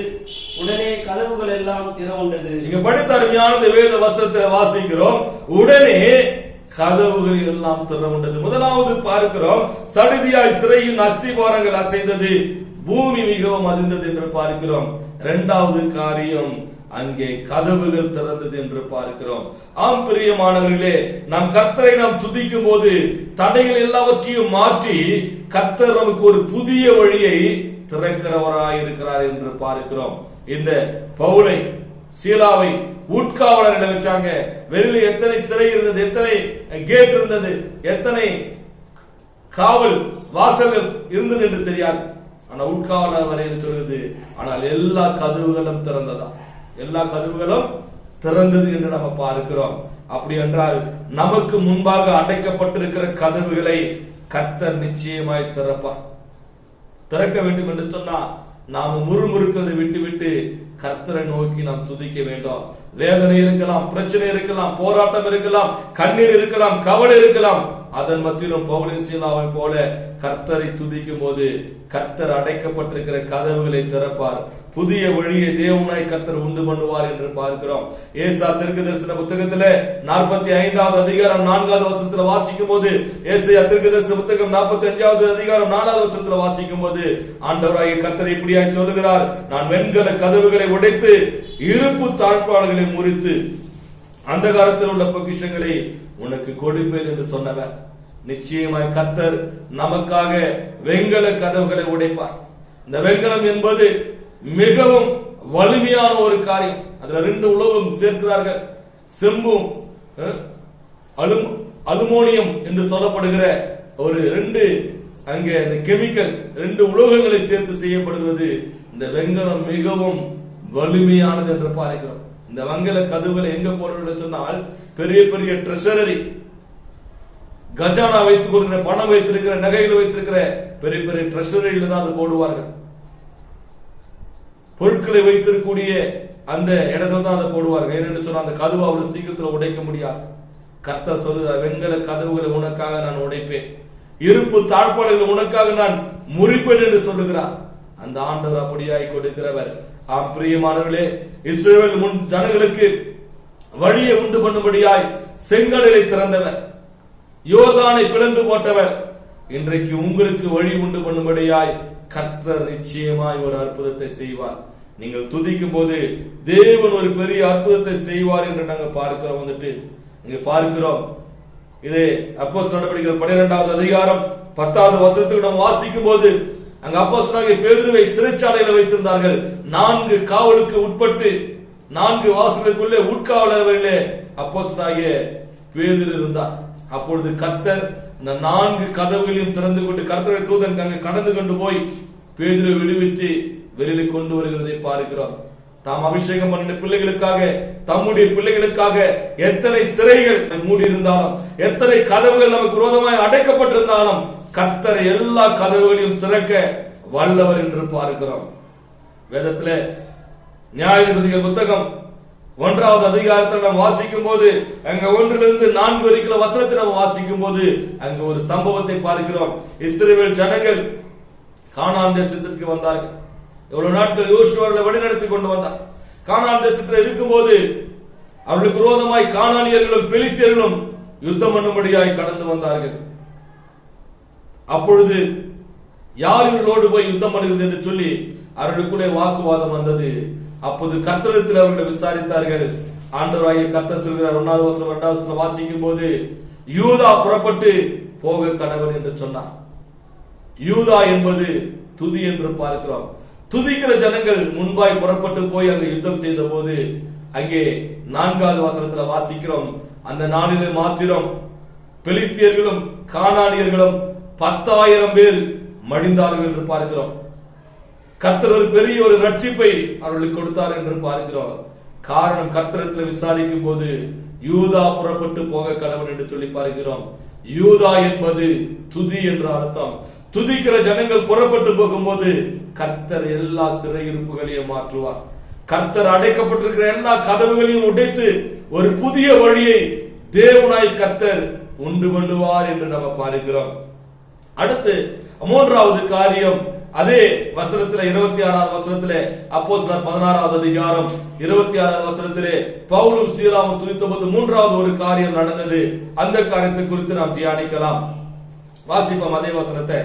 உடனே கதவுகள் எல்லாம் திறவுண்டது. இங்க படித்த அருமையான வேத வசனத்தை வாசிக்கிறோம். உடனே கதவுகள் எல்லாம் திறவுண்டது. முதலாவது பார்க்கிறோம், சடுதியாய் சிறையின் அஸ்திபாரங்கள் அசைந்தது, பூமி மிகவும் அதிர்ந்தது என்று பார்க்கிறோம். 2வது காரியம், அங்கே கதவுகள் திறந்தது என்று பார்க்கிறோம். ஆம் பிரியமானவர்களே, நாம் கர்த்தரை நாம் துதிக்கும் போது தடைகள் எல்லாவற்றையும் மாற்றி கர்த்தர் நமக்கு ஒரு புதிய வழியை திறக்கிறவராயிருக்கிறார் என்று பார்க்கிறோம். இந்த பவுலை சீலாவை உட்காவலர்களை வச்சாங்க. வெளியில் எத்தனை சிறை இருந்தது, எத்தனை கேட் இருந்தது, எத்தனை காவல் வாசல்கள் இருந்தது என்று தெரியாது. ஆனா உட்காவலர் வரை சொல்றது, ஆனால் எல்லா கதவுகளும் திறந்ததா, எல்லா கதவுகளும் திறந்தது என்று நம்ம பார்க்கிறோம். அப்படி என்றால் நமக்கு முன்பாக அடைக்கப்பட்டிருக்கிற கதவுகளை கர்த்தர் நிச்சயமாய் திறப்பார். திறக்க வேண்டும் என்று சொன்னா நாம முறுமுறுக்கிறதை விட்டு கர்த்தரை நோக்கி நாம் துதிக்க வேண்டும். வேதனை இருக்கலாம், பிரச்சனை இருக்கலாம், போராட்டம் இருக்கலாம், கண்ணீர் இருக்கலாம், கவலை இருக்கலாம். அதன் மத்தியிலும் பவுலின் சீலாவை போல கர்த்தரை துதிக்கும் போது கர்த்தர் அடைக்கப்பட்டிருக்கிற கதவுகளை திறப்பார். புதிய வழியை தேவனாய் கர்த்தர் உண்டு பண்ணுவார் என்று பார்க்கிறோம். ஏசா தீர்க்கதரிசன புத்தகத்திலே 45வது அதிகாரம் 4வது வசனத்தில் வாசிக்கும் போது, ஏசாயா தீர்க்கதரிசன புத்தகம் 45வது அதிகாரம் 4வது வசனத்தில் வாசிக்கும் போது ஆண்டவராகிய கர்த்தர் இப்படியாய் சொல்லுகிறார், நான் வெண்கல கதவுகளை உடைத்து இருப்பு தாழ்பாடுகளை முறித்து அந்தகாரத்தில் உள்ள பொக்கிஷங்களை உனக்கு கொடுப்பேன் என்று சொன்னவர். நிச்சயமாய் கர்த்தர் நமக்காக வெண்கல கதவுகளை உடைப்பார். இந்த வெண்கலம் என்பது மிகவும் வலிமையான ஒரு காரியம். அதுல 2 உலோகம் சேர்க்கிறார்கள், செம்பும் அலுமினியம் என்று சொல்லப்படுகிற ஒரு 2 அங்கே அந்த கெமிக்கல் 2 உலோகங்களை சேர்த்து செய்யப்படுகிறது. இந்த வெண்கலம் மிகவும் வலிமையானது என்று பார்க்கிறோம். இந்த வெண்கல கதவுகளை எங்க போடுறது சொன்னால், பெரிய பெரிய ட்ரெஷரரி, கஜானா வைத்துக் கொள்கிற, பணம் வைத்திருக்கிற, நகைகள் வைத்திருக்கிற பெரிய பெரிய ட்ரெஷரியில தான் அது போடுவார்கள். பொருட்களை வைத்திருக்கக்கூடிய அந்த இடத்துல தான் அதை போடுவார்கள். ஏனென்று சொன்னால் அந்த கதவு அவ்வளவு சீக்கிரத்தில் உடைக்க முடியாது. கர்த்தர் சொல்லுகிறார், வெண்கல கதவுகளை உனக்காக நான் உடைப்பேன், இருப்பு தாழ்பாடுகள் உனக்காக நான் முறிப்பேன் என்று சொல்லுகிறார். அந்த ஆண்டவர் அப்படியாய் கொடுக்கிறவர். ஆம் பிரியமானவர்களே, இஸ்ரவேல் முன் ஜனங்களுக்கு வழியை உண்டு பண்ணும்படியாய் செங்கடலை திறந்தவர், யோர்தானை பிளந்து போட்டவர். இன்றைக்கு உங்களுக்கு வழி உண்டு பண்ணும்படியாய் கர்த்தர் நிச்சயமாய் ஒரு அற்புதத்தை செய்வார். நீங்கள் துதிக்கும் போது தேவன் ஒரு பெரிய அற்புதத்தை செய்வார் என்று நாங்கள் பார்க்கிறோம். இங்க பார்க்கிறோம். இது அப்போஸ்தலர் நடவடிக்கைகள் 12வது அதிகாரம் 10வது வசனத்துக்கு நாம் வாசிக்கும் போது, அங்க அப்போஸ்தலனாகிய பேதுருவை சிறைச்சாலையில் வைத்திருந்தார்கள். 4 காவலுக்கு உட்பட்டு 4 வாசலுக்குள்ளே உட்காவலர்களே அப்போஸ்தலனாகிய பேதுரு இருந்தார். அப்பொழுது கர்த்தர் இந்த 4 கதவுகளையும் திறந்து கொண்டு கர்த்தருடைய தூதன் அங்கே கடந்து கொண்டு போய் பேதுருவை விடுவித்து வெளியில கொண்டு வருகிறதை பார்க்கிறோம். தாம் அபிஷேகம் பண்ணின பிள்ளைகளுக்காக, தம்முடைய பிள்ளைகளுக்காக எத்தனை சிறைகள் மூடி இருந்தாலும், எத்தனை கதவுகள் நமக்கு விரோதமாய் அடைக்கப்பட்டிருந்தாலும் கர்த்தர் எல்லா கதவுகளையும் திறக்க வல்லவர் என்று பார்க்கிறோம். வேதத்திலே நியாயாதிபதிகள் புத்தகம் 1வது அதிகாரத்தில் நாம் வாசிக்கும் போது, அங்க 1லிருந்து 4 வரைக்கும் வசனத்தை நாம் வாசிக்கும் போது அங்க ஒரு சம்பவத்தை பார்க்கிறோம். இஸ்ரவேல் ஜனங்கள் கானான் தேசத்திற்கு வந்தார்கள். எவ்வளவு நாட்கள் யோசுவாவை வழிநடத்தி கொண்டு வந்தார். கானான் தேசத்தில் இருக்கும் போது அவர்களுக்கு விரோதமாய் கானானியர்களும் பெலிஸ்தியர்களும் யுத்தம் பண்ணும்படியாய் கடந்து வந்தார்கள். அப்பொழுது யார் இவர்களோடு போய் யுத்தம் பண்ணுகிறது என்று சொல்லி அவர்களுக்குள்ளே வாக்குவாதம் வந்தது. அப்போது கர்த்தரிடத்தில் அவர்களை விசாரித்தார்கள். ஆண்டவராகிய கர்த்தர் சொல்கிறார், 1வது வசனம் 2வது வசனம் வாசிக்கும் போது, யூதா புறப்பட்டு போக கடவன் என்று சொன்னார். யூதா என்பது துதி என்று பார்க்கிறோம். துதிக்கிற ஜனங்கள் முன்பாய் புறப்பட்டு போய் அங்கு யுத்தம் செய்த போது அங்கே 4வது வசனத்தில் வாசிக்கிறோம், அந்த நாளிலே மாத்திரம் பெலிஸ்தியர்களும் கானானியர்களும் 10,000 பேர் மடிந்தார்கள் என்று பார்க்கிறோம். கர்த்தர் ஒரு பெரிய ஒரு ரட்சிப்பை அவர்களுக்கு கொடுத்தார் என்று பார்க்கிறோம். காரணம், கர்த்தரத்தில் விசாரிக்கும் போது யூதா புறப்பட்டு போக கடவன் என்று சொல்லி பார்க்கிறோம். யூதா என்பது துதி என்ற அர்த்தம். துதிக்கிற ஜனங்கள் புறப்பட்டு போகும்போது கர்த்தர் எல்லா சிறையிருப்புகளையும் மாற்றுவார். கர்த்தர் அடைக்கப்பட்டிருக்கிற எல்லா கதவுகளையும் உடைத்து ஒரு புதிய வழியை தேவனாய் கர்த்தர் உண்டு பண்ணுவார் என்று நம்ம பார்க்கிறோம். அடுத்து 3வது காரியம், அதே வசனத்திலே 26வது வசனத்திலே அப்போஸ்தலர் 16வது அதிகாரம் 26வது வசனத்திலே பவுலும் சீலாவும் துதித்தபோது 3வது ஒரு காரியம் நடந்தது. அந்த காரியத்தை குறித்து நாம் தியானிக்கலாம். வாசிப்போம் அதே வசனத்தை.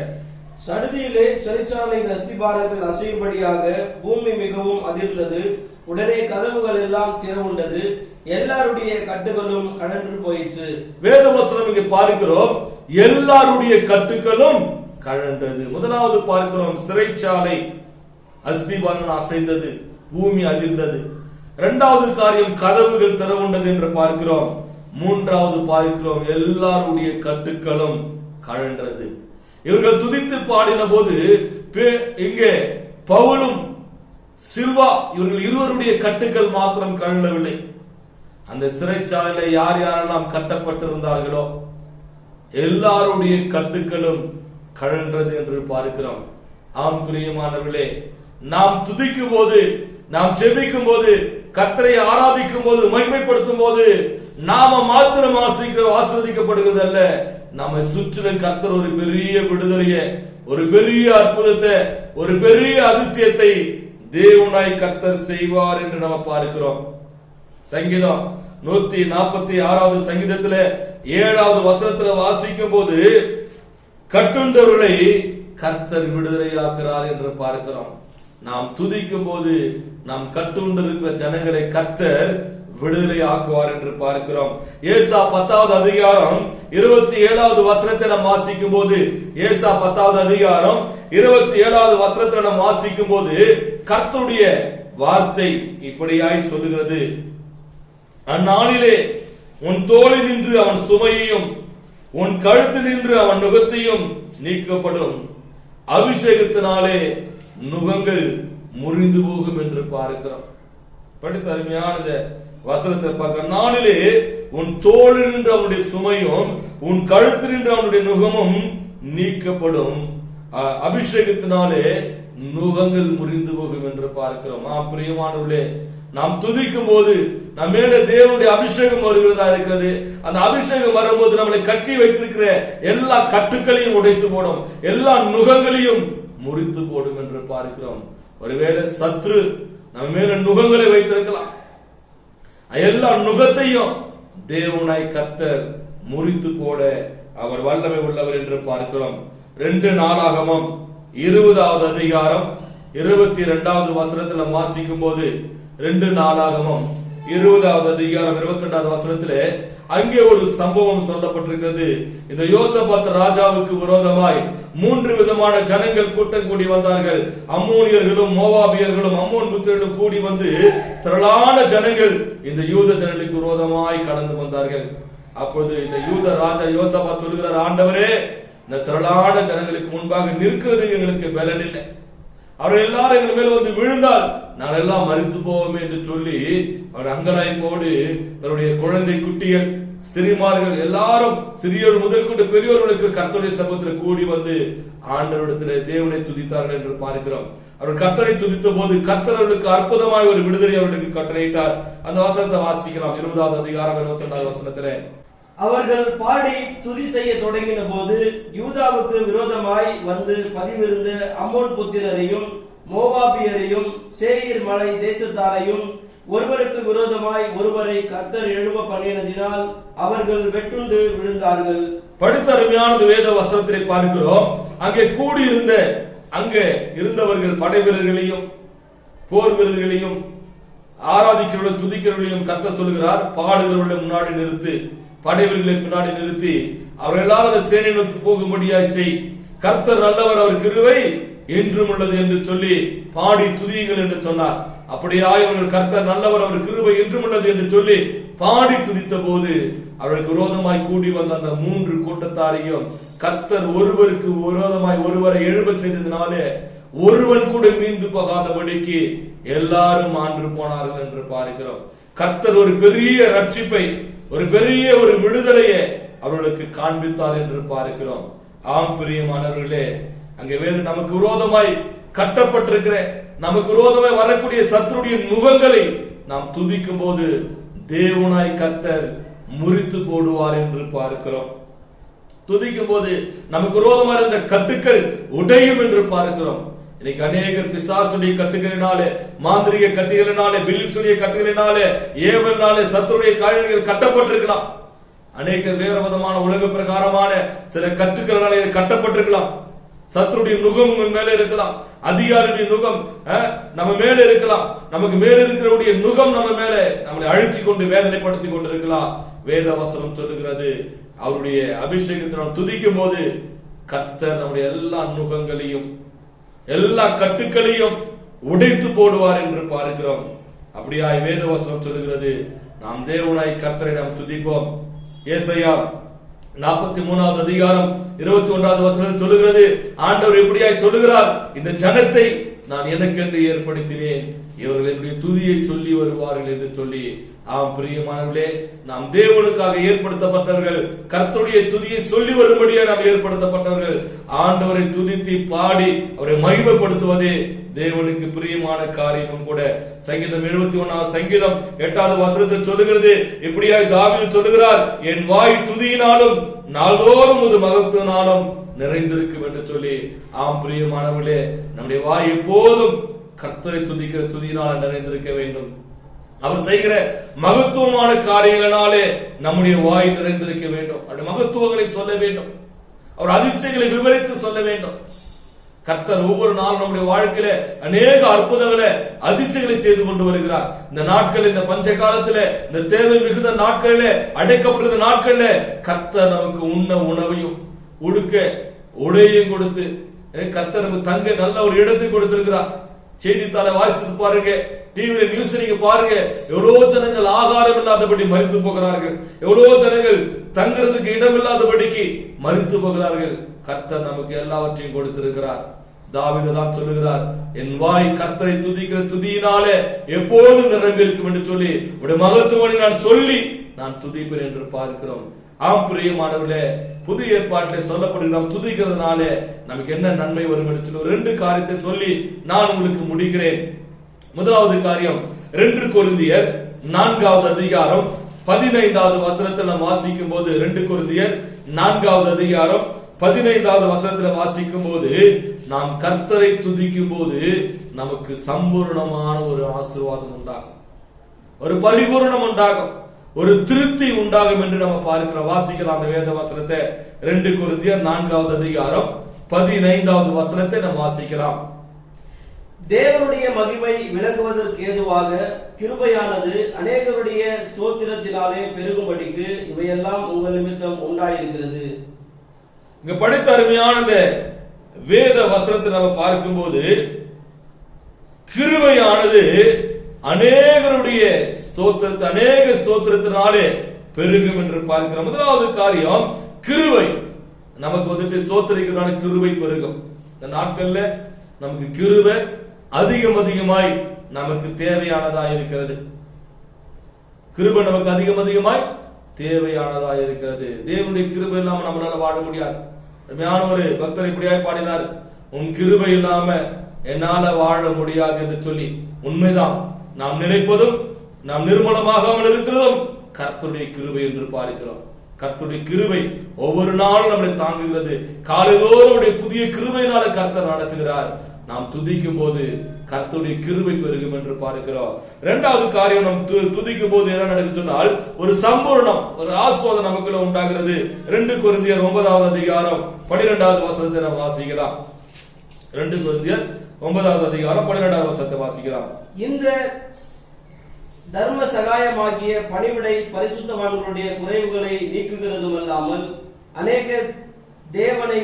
சடுதியிலே சிறைச்சாலையின் அஸ்திபாரங்கள் அசையும்படியாக பூமி மிகவும் அதிர்ந்தது, உடனே கதவுகள் எல்லாம் திறவுண்டது, எல்லாருடைய கட்டுகளும் கழன்று போயிற்று. வேதவசனம் இங்கே பார்க்கிறோம், எல்லாருடைய கட்டுகளும் கழன்றது. முதலாவது பார்க்கிறோம், சிறைச்சாலை அஸ்திபாரம் அசைந்தது, பூமி அதிர்ந்தது. இரண்டாவது காரியம், கதவுகள் திறவுண்டது என்று பார்க்கிறோம். மூன்றாவது பார்க்கிறோம், எல்லாருடைய கட்டுகளும் கழன்றது. இவர்கள் துதித்து பாடின போது இங்கே பவுலும் சில்வா இவர்கள் இருவருடைய கட்டுகள் மாத்திரம் கழலவில்லை. அந்த சிறைச்சாலையில யார் யாரெல்லாம் கட்டப்பட்டிருந்தார்களோ எல்லாருடைய கட்டுகளும் கழன்றது என்று பார்க்கிறோம். ஆம் பிரியமானவர்களே, நாம் துதிக்கும் போது, நாம் ஜெபிக்கும் போது, கர்த்தரை ஆராதிக்கும் போது, மகிமைப்படுத்தும் போது நாம மாத்திரம் ஆசீர்வதிக்கப்படுகிறது அல்ல, நம்மை சுற்றிலும் கர்த்தர் ஒரு பெரிய விடுதலையை, ஒரு பெரிய அற்புதத்தை, ஒரு பெரிய அதிசயத்தை தேவனாய் கர்த்தர் செய்வார் என்று நம்ம பார்க்கிறோம். சங்கீதம் 146வது சங்கீதத்தில் 7வது வசனத்தில் வாசிக்கும் போது கட்டுண்டவர்களை கர்த்தர் விடுதலையாக்குறார் என்று பார்க்கிறோம். நாம் துதிக்கும் போது நாம் கட்டுண்டிருக்கிற ஜனங்களை கர்த்தர் விடுதலை ஆக்குவார் என்று பார்க்கிறோம். ஏசா 10வது அதிகாரம் 27வது வசனத்தை நாம் வாசிக்கும் போது, ஏசா 10வது அதிகாரம் 27வது வசனத்தை நாம் வாசிக்கும் போது கர்த்தருடைய வார்த்தை இப்படியாய் சொல்லுகிறது, அந்நாளிலே உன் தோளில் நின்று அவன் சுமையையும் உன் கழுத்தில் நின்று அவன் நுகத்தையும் நீக்கப்படும், அபிஷேகத்தினாலே நுகங்கள் முறிந்து போகும் என்று பார்க்கிறோம். படித்த அருமையான வசனத்தை பார்க்க, நாளிலே உன் தோளில் நின்று அவனுடைய சுமையும் உன் கழுத்தில் நின்று அவனுடைய நுகமும் நீக்கப்படும், அபிஷேகத்தினாலே நுகங்கள் முறிந்து போகும் என்று பார்க்கிறோம். பிரியமானவர்களே, நாம் துதிக்கும் போது நம் மேல தேவனுடைய அபிஷேகம் வருகிறதா இருக்கிறது. அந்த அபிஷேகம் வரும்போது நம்மளை கட்டி வைத்திருக்கிற எல்லா கட்டுக்களையும் உடைத்து போடும், எல்லா நுகங்களையும் முறித்து போடும் என்று பார்க்கிறோம். ஒருவேளை சத்ரு நம்ம மேல நுகங்களை வைத்திருக்கலாம், எல்லா நுகத்தையும் தேவனாய் கர்த்தர் முறித்து போட அவர் வல்லமை உள்ளவர் என்று பார்க்கிறோம். 2 நாளாகமம் 20வது அதிகாரம் 22வது வசனத்தில் வாசிக்கும் போது, 2 நாளாகமம் 20வது அதிகாரம் 22வது வசனத்திலே அங்கே ஒரு சம்பவம் சொல்லப்பட்டிருக்கிறது. இந்த யோசபாத் ராஜாவுக்கு விரோதமாய் 3 விதமான ஜனங்கள் கூட்டம் கூடி வந்தார்கள். அம்மோனியர்களும் மோவாபியர்களும் அம்மோன் புத்திரர்களும் கூடி வந்து திரளான ஜனங்கள் இந்த யூத ஜனங்களுக்கு விரோதமாய் கடந்து வந்தார்கள். அப்பொழுது இந்த யூத ராஜா யோசபாத் சொல்கிறார், ஆண்டவரே, இந்த திரளான ஜனங்களுக்கு முன்பாக நிற்கிறது எங்களுக்கு பலன் இல்லை, அவர்கள் எல்லாரும் எங்கள் மேல் வந்து விழுந்தால் நான் எல்லாம் மறித்து போவோமே என்று சொல்லி அவர் அங்கலாய்ப்போடு தன்னுடைய குழந்தை குட்டிகள், சிறிமார்கள் எல்லாரும், சிறியோர் முதல் கொண்டு பெரியோர்களுக்கு கர்த்தருடைய சமூகத்தில் கூடி வந்து ஆண்டவரிடத்தில் தேவனை துதித்தார்கள் என்று பார்க்கிறோம். அவர்கள் கர்த்தரை துதித்த போது கர்த்தர் அவர்களுக்கு அற்புதமாய் ஒரு விடுதலை அவர்களுக்கு கட்டளையிட்டார். அந்த வசனத்தை வாசிக்கலாம். 20வது அதிகாரம் 22வது வசனத்திலே, அவர்கள் பாடி துதி செய்ய தொடங்கின போது யூதாவுக்கு விரோதமாய் வந்து பதிவிருந்த அம்மோன் புத்திரரையும் மோவாபியரையும் சேயீர் மலை தேசத்தாரையும் ஒருவருக்கு விரோதமாய் ஒருவரை கர்த்தர் எழும்ப பண்ணினதினால் அவர்கள் வெட்டுண்டு விழுந்தார்கள். படித்த அருமையான வேத வசனத்திலே பார்க்கிறோம், அங்கே கூடியிருந்த அங்கே இருந்தவர்கள் படை வீரர்களையும் போர் வீரர்களையும் ஆராதிக்கிறவர்கள் துதிக்கிறவர்களையும் கர்த்தர் சொல்கிறார், பாடுகிறவர்களை முன்னாடி நிறுத்து, படைவீரர்களை பின்னாடி நிறுத்தி அவர் எல்லாரும் சேனை நோக்கி போகும்படியாய் செய், கர்த்தர் நல்லவர், அவர் கிருபை என்றும் உள்ளது என்று சொல்லி பாடி துதியுங்கள் என்று சொன்னார். அப்படியாய் அவர்கள் கர்த்தர் நல்லவர், அவர் கிருபை என்றும் உள்ளது என்று சொல்லி பாடி துதித்த போது அவர்களுக்கு விரோதமாய் கூடி வந்த அந்த 3 கூட்டத்தாரையும் கர்த்தர் ஒருவருக்கு விரோதமாய் ஒருவரை எழும்ப செய்ததினாலே ஒருவன் கூட மீண்டு போகாதபடிக்கு எல்லாரும் ஆண்டு போனார்கள் என்று பார்க்கிறோம். கர்த்தர் ஒரு பெரிய ரட்சிப்பை, ஒரு பெரிய ஒரு விடுதலையை அவர்களுக்கு காண்பித்தார் என்று பார்க்கிறோம். ஆம் பிரியமானவர்களே, அங்கே வேதம் நமக்கு விரோதமாய் கட்டப்பட்டிருக்கிற, நமக்கு விரோதமாய் வரக்கூடிய சத்துருடைய நுகங்களை நாம் துதிக்கும் போது தேவனாய் கர்த்தர் முறித்து போடுவார் என்று பார்க்கிறோம். துதிக்கும் போது நமக்கு விரோதமாக இருந்த கட்டுக்கள் உடையும் என்று பார்க்கிறோம். இன்னைக்கு அநேகர் பிசாசுடைய கட்டுகளினாலே, மாந்திரிக கட்டுகளினாலே, பில்லிசுடைய கட்டுகளினாலே, ஏவலினாலே, சத்துருடைய காரியங்கள் கட்டப்பட்டிருக்கலாம். அநேக வேறு விதமான உலக பிரகாரமான சில கட்டுகளினாலே கட்டப்பட்டிருக்கலாம். சத்துருடைய நுகம் உங்கள் மேல இருக்கலாம், அதிகாரியுடைய நுகம் நம்ம மேல இருக்கலாம், நமக்கு மேல இருக்கிறவருடைய நுகம் நம்ம மேல நம்மளை அழுத்தி கொண்டு வேதனைப்படுத்தி கொண்டு இருக்கலாம். வேத வசனம் சொல்லுகிறது, அவருடைய அபிஷேகத்தை நாம் துதிக்கும் போது கர்த்தர் நம்முடைய எல்லா நுகங்களையும் எல்லா கட்டுக்களையும் உடைத்து போடுவார் என்று பார்க்கிறோம். அப்படியாய் வேத வசனம் சொல்லுகிறது. நாம் தேவனாய் கர்த்தரை நாம் துதிப்போம். ஏசாயா 43வது அதிகாரம் 21வது வசனம் சொல்லுகிறது, ஆண்டவர் எப்படியாய் சொல்லுகிறார், இந்த ஜனத்தை நான் எனக்கென்று ஏற்படுத்தினேன், இவர்கள் என்னுடைய துதியை சொல்லி வருவார்கள் என்று சொல்லி. ஆம் பிரியமானவர்களே, நாம் தேவனுக்காக ஏற்படுத்தப்பட்டவர்கள், கர்த்தருடைய துதியை சொல்லி வரும்படியாக நாம் ஏற்படுத்தப்பட்டவர்கள். ஆண்டவரை துதித்து பாடி அவரை மகிமைப்படுத்துவதே தேவனுக்கு பிரியமான காரியமும் கூட. சங்கீதம் 71வது சங்கீதம் 8வது வசனத்தில் சொல்லுகிறது, இப்படியாய் தாவீது சொல்லுகிறார், என் வாய் துதியினாலும் நாள்தோறும் ஒரு மகத்துவனாலும் நிறைந்திருக்கும் என்று சொல்லி. ஆம் பிரியமானவர்களே, நம்முடைய வாய் எப்போதும் கர்த்தரை துதிக்கிற துதியினால் நிறைந்திருக்க வேண்டும். அவர் செய்கிற மகத்துவமான காரியங்களாலே நம்முடைய வாய் நிறைந்திருக்க வேண்டும். அவருடைய மகத்துவங்களை சொல்ல வேண்டும், அவர் அதிசயங்களை விவரித்து சொல்ல வேண்டும். கர்த்தர் ஒவ்வொரு நாளும் நம்முடைய வாழ்க்கையில அநேக அற்புதங்களை அதிசயங்களை செய்து கொண்டு வருகிறார். இந்த நாட்கள், இந்த பஞ்ச காலத்துல, இந்த தேவை மிகுந்த நாட்களில, அடைக்கப்படுகிற நாட்கள்ல கர்த்தர் நமக்கு உண்ண உணவையும் உடுக்க உடையையும் கொடுத்து, கர்த்தர் நமக்கு தங்க நல்ல ஒரு இடத்தை கொடுத்திருக்கிறார். செய்தித்தாளை வாசித்து பாருங்க, டிவியில நியூஸ் நீங்க பாருங்க, எவ்வளவு ஜனங்கள் ஆகாரம் இல்லாதபடி மரித்து போகிறார்கள், எவ்வளவு ஜனங்கள் தங்குறதுக்கு இடம் இல்லாதபடிக்கு மரித்து போகிறார்கள். கர்த்தர் நமக்கு எல்லாவற்றையும் கொடுத்திருக்கிறார். தாவீது தான் சொல்லுகிறார், என் வாய் கர்த்தரை துதிக்கிற துதியினாலே எப்போதும் நிரம்பியிருக்கும் என்று சொல்லி உடைய மகத்துவனை நான் சொல்லி நான் துதிப்பேன் என்று பார்க்கிறோம். ஆம் பிரியமானவர்களே, புதிய ஏற்பாட்டிலே சொல்லப்படுகிற நாம் துதிக்கிறதுனால நமக்கு என்ன நன்மை வரும் என்று சொல்லி 2 காரியத்தை சொல்லி நான் உங்களுக்கு முடிக்கிறேன். முதலாவது காரியம், 2 கொரிந்தியர் 4வது அதிகாரம் 15வது வசனத்தில் நாம் வாசிக்கும் போது, 2 கொரிந்தியர் 4வது அதிகாரம் 15வது வசனத்தில் வாசிக்கும் போது, நாம் கர்த்தரை துதிக்கும் போது நமக்கு சம்பூர்ணமான ஒரு ஆசீர்வாதம் உண்டாகும், ஒரு பரிபூர்ணம் உண்டாகும், ஒரு திருப்தி உண்டாகும் என்று நம்ம பார்க்கிறோம். வாசிக்கலாம் அந்த வேத வசனத்தை. 2 கொரிந்தியர் 4வது அதிகாரம் 15வது வசனத்தை நாம் வாசிக்கலாம். தேவனுடைய மகிமை விளங்குவதற்கு ஏதுவாக கிருபையானது அநேகருடைய ஸ்தோத்திரத்தினாலே பெருகும்படிக்கு இவையெல்லாம் உங்கள் நிமித்தம் உண்டாயிருக்கிறது. இங்க படித்த அருமையான வேத வசனத்தை நம்ம பார்க்கும்போது, கிருபையானது அநேகருடைய அநேக ஸ்தோத்திரத்தினாலே பெருகும் என்று பார்க்கிறோம். முதலாவது காரியம், கிருபை நமக்கு வந்துட்டு ஸ்தோத்திரிக்கிறதான கிருபை பெருகும். இந்த நாட்கள்ல நமக்கு கிருபை அதிகமாய் நமக்கு தேவையானதா இருக்கிறது. கிருபை நமக்கு அதிகமாய் தேவையானதா இருக்கிறது. தேவனுடைய கிருபை இல்லாம நம்மளால வாழ முடியாது. அருமையான ஒரு பக்தர் இப்படியாய் பாடினார், உன் கிருபை இல்லாம என்னால வாழ முடியாது என்று சொல்லி. உண்மைதான், நாம் நினைப்பதும் நாம் நிர்மூலமாகாமல் இருக்கிறதும் கர்த்தருடைய கிருபை என்று பார்க்கிறோம். கர்த்தருடைய கிருபை ஒவ்வொரு நாளும் நம்மளை தாங்குகிறது. காலைதோறும் புதிய கிருபையினால கர்த்தர் நடத்துகிறார். நாம் துதிக்கும் போது கர்த்தருடைய கிருபை பெருகும் என்று பார்க்கிறோம். 2வது காரியம், நாம் துதிக்கும் போது என்ன நடக்கும் சொன்னால், ஒரு சம்பூர்ணம், ஒரு ஆசீர்வாதம் நமக்குள்ள உண்டாகிறது. 2 கொரிந்தியர் 9வது அதிகாரம் 12வது வசனத்தை நாம் வாசிக்கலாம். 2 கொரிந்தியர் 9வது அதிகாரம் 12வது வசனத்தை வாசிக்கலாம். இந்த தர்ம சகாயமாகிய பணிவிடை பரிசுத்தவான்களுடைய குறைவுகளை நீக்குகிறதும் அல்லாமல் அநேகர் தேவனை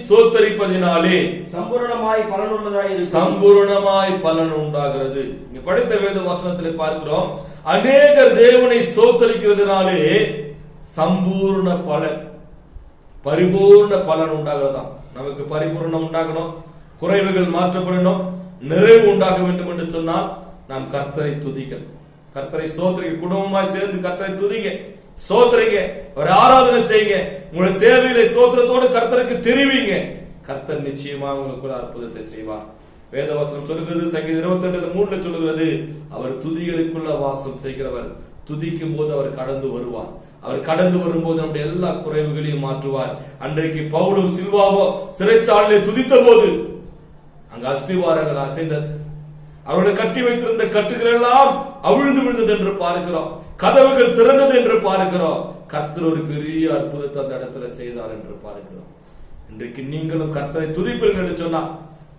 ஸ்தோத்தரிப்பதினாலே சம்பூரணமாய் பலன் உண்டாகிறது. இங்க படித்த வேத வசனத்திலே பார்க்கிறோம், அநேகர் தேவனை ஸ்தோத்தரிக்கிறதுனாலே சம்பூர்ண பலன், பரிபூர்ண பலன் உண்டாகிறதாம். நமக்கு பரிபூர்ணம் உண்டாகணும், குறைவுகள் மாற்றப்படணும், நிறைவு உண்டாக வேண்டும் என்று சொன்னால் நாம் கர்த்தரை துதிக்கணும். கர்த்தரை ஸ்தோத்திரிக்க, குடும்பமாய் சேர்ந்து கர்த்தரை துதிங்க, ஸ்தோத்திரிங்க, ஒரு ஆராதனை செய்யுங்க. உங்களுடைய தேவையில ஸ்தோத்திரத்தோடு கர்த்தருக்கு தெரிவிங்க. கர்த்தர் நிச்சயமாக உங்களுக்கு அற்புதத்தை செய்வார். வேதவசனம் சொல்லுகிறது, சங்கீதம் 22:3 சொல்லுகிறது, அவர் துதிகளுக்குள்ள வாசம் செய்கிறவர். துதிக்கும் போது அவர் கடந்து வருவார். அவர் கடந்து வரும்போது நம்முடைய எல்லா குறைவுகளையும் மாற்றுவார். அன்றைக்கு பவுலும் சில்வாவோ சிறைச்சாலையை துதித்த போது அங்கு அஸ்திவாரங்கள் அசைந்தது. அவர்கள் கட்டி வைத்திருந்த கட்டுகள் எல்லாம் அவிழ்ந்து விழுந்தது என்று பார்க்கிறோம். கதவுகள் திறந்தது என்று பார்க்கிறோம். கர்த்தர் ஒரு பெரிய அற்புதத்தை அந்த இடத்துல செய்தார் என்று பார்க்கிறோம். இன்றைக்கு நீங்களும் கர்த்தரை துதிப்பீர்கள் என்று சொன்னா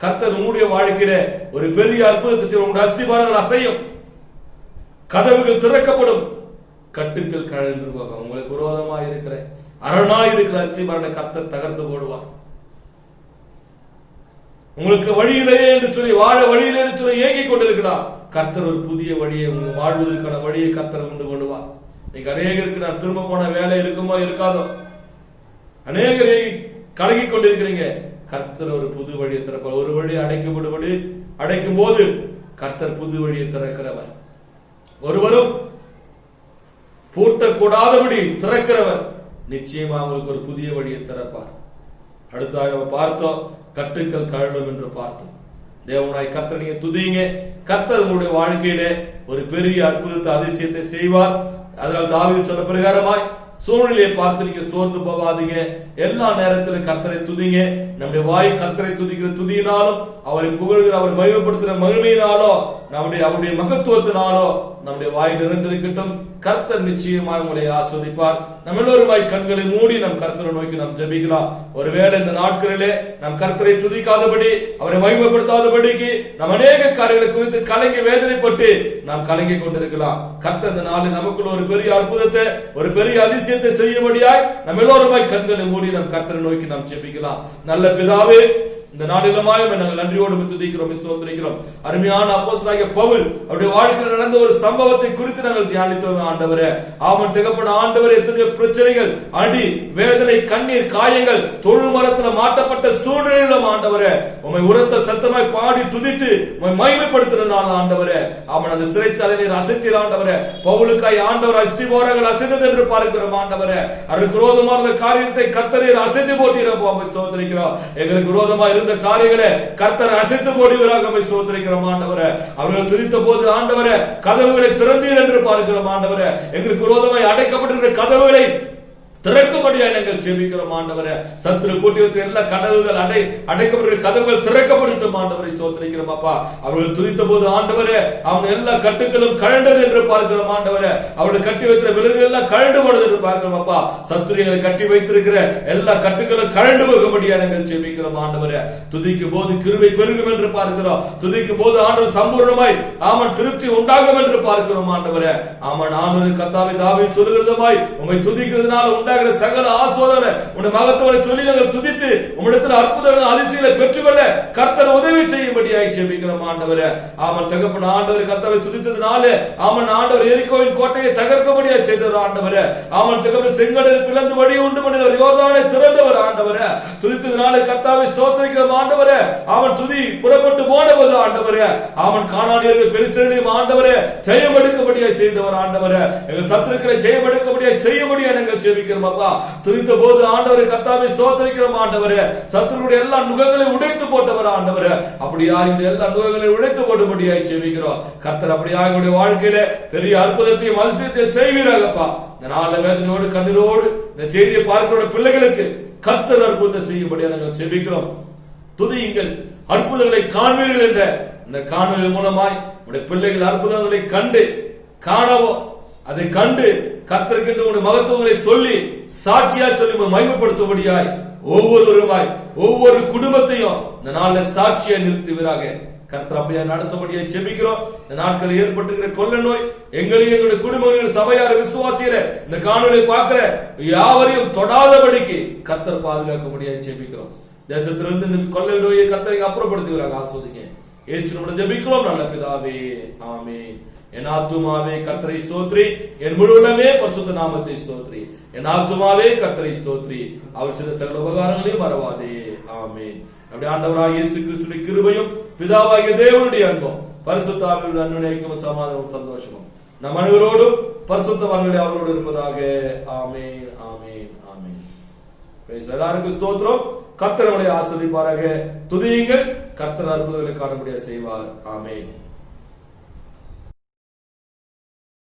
கர்த்தர் உங்களுடைய வாழ்க்கையில ஒரு பெரிய அற்புதத்தை செய்வார். உங்களுடைய அஸ்திபாரங்கள் அசையும், கதவுகள் திறக்கப்படும், கட்டுக்கள் கழன்று போகும். உங்களுக்கு விரோதமாக இருக்கிற அரணாய் இருக்கிற அஸ்திபாரனை கர்த்தர் தகர்த்து போடுவார். உங்களுக்கு வழியிலேயே என்று சொல்லி வாழ வழியிலே என்று சொல்லி ஏங்கிக் கொண்டிருக்கிறார், கர்த்தர் ஒரு புதிய வழியை உங்கள் வாழ்வதற்கான வழியை கர்த்தர் கொண்டு கொண்டுவார். இன்னைக்கு அநேகருக்கு நான் திரும்ப போன வேலை இருக்குமோ இருக்காதோ, அநேகரை கலங்கி கொண்டிருக்கிறீங்க. கர்த்தர் ஒரு புது வழியை திறப்பார். ஒரு வழி அடைக்கப்படுபடி அடைக்கும் போது கர்த்தர் புது வழியை திறக்கிறவர். ஒருவரும் பூட்டக்கூடாதபடி திறக்கிறவர். நிச்சயமா உங்களுக்கு ஒரு புதிய வழியை திறப்பார். அடுத்த பார்த்தோம், கட்டுக்கள் கழலும் என்று பார்த்தோம். தேவனாய் கர்த்தர் நீங்க துதிங்க. கர்த்தர் உங்களுடைய வாழ்க்கையிலே ஒரு பெரிய அற்புதத்தை அதிசயத்தை செய்வார். அதனால் தாவீது சொன்ன பிரகாரமாய் சூழ்நிலையை பார்த்து நீங்க சோர்ந்து போகாதீங்க. எல்லா நேரத்திலும் கர்த்தரை துதிங்க. நம்முடைய வாய் கர்த்தரை துதிக்கிற துதியினாலும், அவரை புகழ்கிற அவரை மகிமைப்படுத்துகிற மகிமையினாலோ, அவருடைய மகத்துவத்தினாலோ நம்முடைய வாய் நிறைந்திருக்கட்டும். கர்த்தர் நிச்சயமாக உங்களை ஆஸ்வதிப்பார். நம்ம எல்லோருமாய் கண்களை மூடி நம் கர்த்தரை நோக்கி நாம் ஜெபிக்கலாம். ஒருவேளை இந்த நாட்களிலே நாம் கர்த்தரை துதிக்காதபடி, அவரை மகிமைப்படுத்தாதபடிக்கு நாம் அநேக காரியங்களை குறித்து கலங்கி வேதனைப்பட்டு நாம் கலங்கி கொண்டிருக்கலாம். கர்த்தர் இந்த நாளில் நமக்குள்ள ஒரு பெரிய அற்புதத்தை, ஒரு பெரிய அதிசயத்தை செய்யும்படியாய் நம்ம எல்லோருமாய் கண்களை மூடி நம் கர்த்தரை நோக்கி நாம் ஜெபிக்கலாம். நல்ல பிதாவே, இந்த நாளிலுமாய் நாங்கள் நன்றியோடு துதிக்கிறோம், ஸ்தோத்திரிக்கிறோம். அருமையான அப்போஸ்தலனாகிய பவுல் அவருடைய வாழ்க்கையில் நடந்த ஒரு சம்பவத்தை குறித்து நாங்கள் தியானித்தோம். ஆண்டவரே, ஆமன் தகப்பன ஆண்டவரே, எத்தனையோ பிரச்சனைகள், அடி, வேதனை, கண்ணீர், காயங்கள், தொழு மரத்தில் மாட்டப்பட்ட சூழ்நிலையிலும் ஆண்டவரே உம்மை உரத்த சத்தமாய் பாடி துதித்து உம்மை மகிமைப்படுத்தினான். ஆண்டவரே, அவன் அந்த சிறைச்சாலை நீர் அசைத்தீர். ஆண்டவரே, பவுலுக்காய் ஆண்டவர் அஸ்திபாரங்கள் அசைத்தது என்று பார்க்கிறோம். ஆண்டவரே, அவருக்கு விரோதமான காரியத்தை கர்த்தர் அசைத்து போட்டீரோ, ஸ்தோத்திரிக்கிறோம். எங்களுக்கு விரோதமாக இருந்த காரியங்களை கர்த்தர் அசைத்து போடுவீராக ஸ்தோத்திரிக்கிறோம். ஆண்டவரே, அவர்கள் துதித்த போது ஆண்டவரே கதவுகளை திறந்தீர் என்று பார்க்கிறோம். ஆண்டவரே, எங்களுக்கு விரோதமாய் அடைக்கப்பட்டிருக்கிற கதவுகளை திறக்கும்படியா நாங்கள் ஜெபிக்கிறோம். ஆண்டவரே, சத்துரு பூட்டி வைத்த எல்லா கதவுகள் அடைக்கப்பட்ட கதவுகள் திறக்கப்படட்டும். ஆண்டவரை ஸ்தோத்திரிக்கிறோம். அப்பா, அவர்கள் துதித்த போது ஆண்டவரே அவங்க எல்லா கட்டுகளும் கழண்டது என்று பார்க்கிறோம். ஆண்டவரே, அவர்கள் கட்டி வைத்த விலங்குகள் எல்லாம் கழண்டுபடுது என்று பார்க்கிறோம். அப்பா, சத்துருகளை கட்டி வைத்திருக்கிற எல்லா கட்டுகளும் கழண்டு போகும்படியா நாங்கள் ஜெபிக்கிறோம். ஆண்டவரே, துதிக்கும் போது கிருபை பெருகும் என்று பார்க்கிறோம். துதிக்கும் போது ஆண்டவர் சம்பூர்ணமாய் ஆமன் திருப்தி உண்டாகும் என்று பார்க்கிறோம். ஆண்டவரே, ஆமன் ஆண்டவர் கர்த்தாவே தாவீது சொல்லுகிறதுமாய் உம்மை துதிக்கிறதுனால சகல ஆசீர்வாதங்களை உடைய மகத்துவத்தை சொல்லி நாங்கள் துதித்து உம்மிடத்தில் அற்புதங்கள் அதிசயங்களை பெற்றுக்கொள்ள கர்த்தர் உதவி செய்யும்படியாய் ஜெபிக்கிறோம். ஆண்டவரே, ஆமன் தகப்பன ஆண்டவர் கர்த்தரை துதித்ததினால ஆமன் ஆண்டவர் எரிகோவின் கோட்டையை தகர்க்கும்படியாய் செய்தவர். ஆண்டவரே, ஆமன் தகப்பன செங்கடல் பிளந்து வழி உண்டு பண்ணினவர், யோர்தானை திறந்தவர். ஆண்டவரே, துதித்ததினால கர்த்தாவை ஸ்தோத்திரிக்கிறோம். ஆண்டவரே, அவன் துதி புறப்பட்டு போனபோது ஆண்டவரே அவன் கானானியர்கள் பெலிஸ்தரையும் ஆண்டவரே ஜெயம் எடுக்கும்படியாய் செய்தவர். ஆண்டவரே, எங்கள் சத்துருக்களை ஜெயம் எடுக்கும்படியாய் செய்யும்படியாய் நாங்கள் ஜெபிக்கிறோம். துதித்த போது ஆண்டவரை கர்த்தாவை ஸ்தோத்திரிக்கிறோம். ஆண்டவரே, சத்துருடைய எல்லா நுகங்களை உடைத்து போட்டவர். ஆண்டவரே, அப்படியா இந்த எல்லா நுகங்களை உடைத்து போடும்படியாய் ஜெபிக்கிறோம். கர்த்தர் அப்படியா எங்களுடைய வாழ்க்கையில பெரிய அற்புதத்தையும் அதிசயத்தையும் செய்வீராகப்பா. இந்த நாள வேதனையோடு கண்ணீரோடு இந்த செய்தியை பார்க்கிற பிள்ளைகளுக்கு கர்த்தர் அற்புதத்தை செய்யும்படியா நாங்கள் ஜெபிக்கிறோம். துதியுங்கள், அற்புதங்களை காண்பீர்கள் என்ற இந்த காணொலி மூலமாய் உடைய பிள்ளைகள் அற்புதங்களை கண்டு காணவோ அதை கண்டு கர்த்தருக்கு உடைய மகத்துவங்களை சொல்லி சாட்சியாய் சொல்லி மகிமைப்படுத்தும்படியாய் ஒவ்வொருவருமாய் ஒவ்வொரு குடும்பத்தையும் இந்த நாளில் சாட்சியை நிறுத்துவீராக. கர்த்தர் அப்படியே நடத்தும்படியாய் ஜெபிக்கிறோம். இந்த நாட்களில் ஏற்பட்டிருக்கிற கொள்ள நோய் எங்களையும் எங்களுடைய குடும்பங்கள் சபையார் விசுவாசிக்கிற இந்த காணொலியை பார்க்கிற யாவரையும் தொடாதபடிக்கு கர்த்தர் பாதுகாக்கும்படியாய் ஜெபிக்கிறோம். தேசத்திலிருந்து இந்த கொள்ளை நோயை கர்த்தரை அப்புறப்படுத்துவீராக. ஆஸ்வதிங்க. இயேசுவின் ஜெபிக்கிறோம் நல்ல பிதாவே, ஆமென். என் ஆத்துமாவே கர்த்தரை ஸ்தோத்ரி, என் முழு உள்ளமே பரிசுத்த நாமத்தை ஸ்தோத்ரி. என் ஆத்துமாவே கர்த்தரை ஸ்தோத்ரி, அவர் செய்த சகல உபகாரங்களையும் மறவாதே. ஆமென். நம்முடைய ஆண்டவராகிய இயேசு கிறிஸ்துவின் கிருபையும் பிதாவாகிய தேவனுடைய அன்பும் பரிசுத்த ஆவியின் அன்பினைக்கும் சமாதானமும் சந்தோஷமும் நம் அனைவரோடும் பரிசுத்தவான்களே அவரோடு இருப்பதாக. ஆமென், ஆமென், ஆமென். எல்லாருக்கும் ஸ்தோத்திரம். கர்த்தர் நம்மை ஆசீர்வதிப்பாராக. துதியுங்கள், கர்த்தர் அற்புதங்களை காண முடியாது செய்வார். ஆமென்.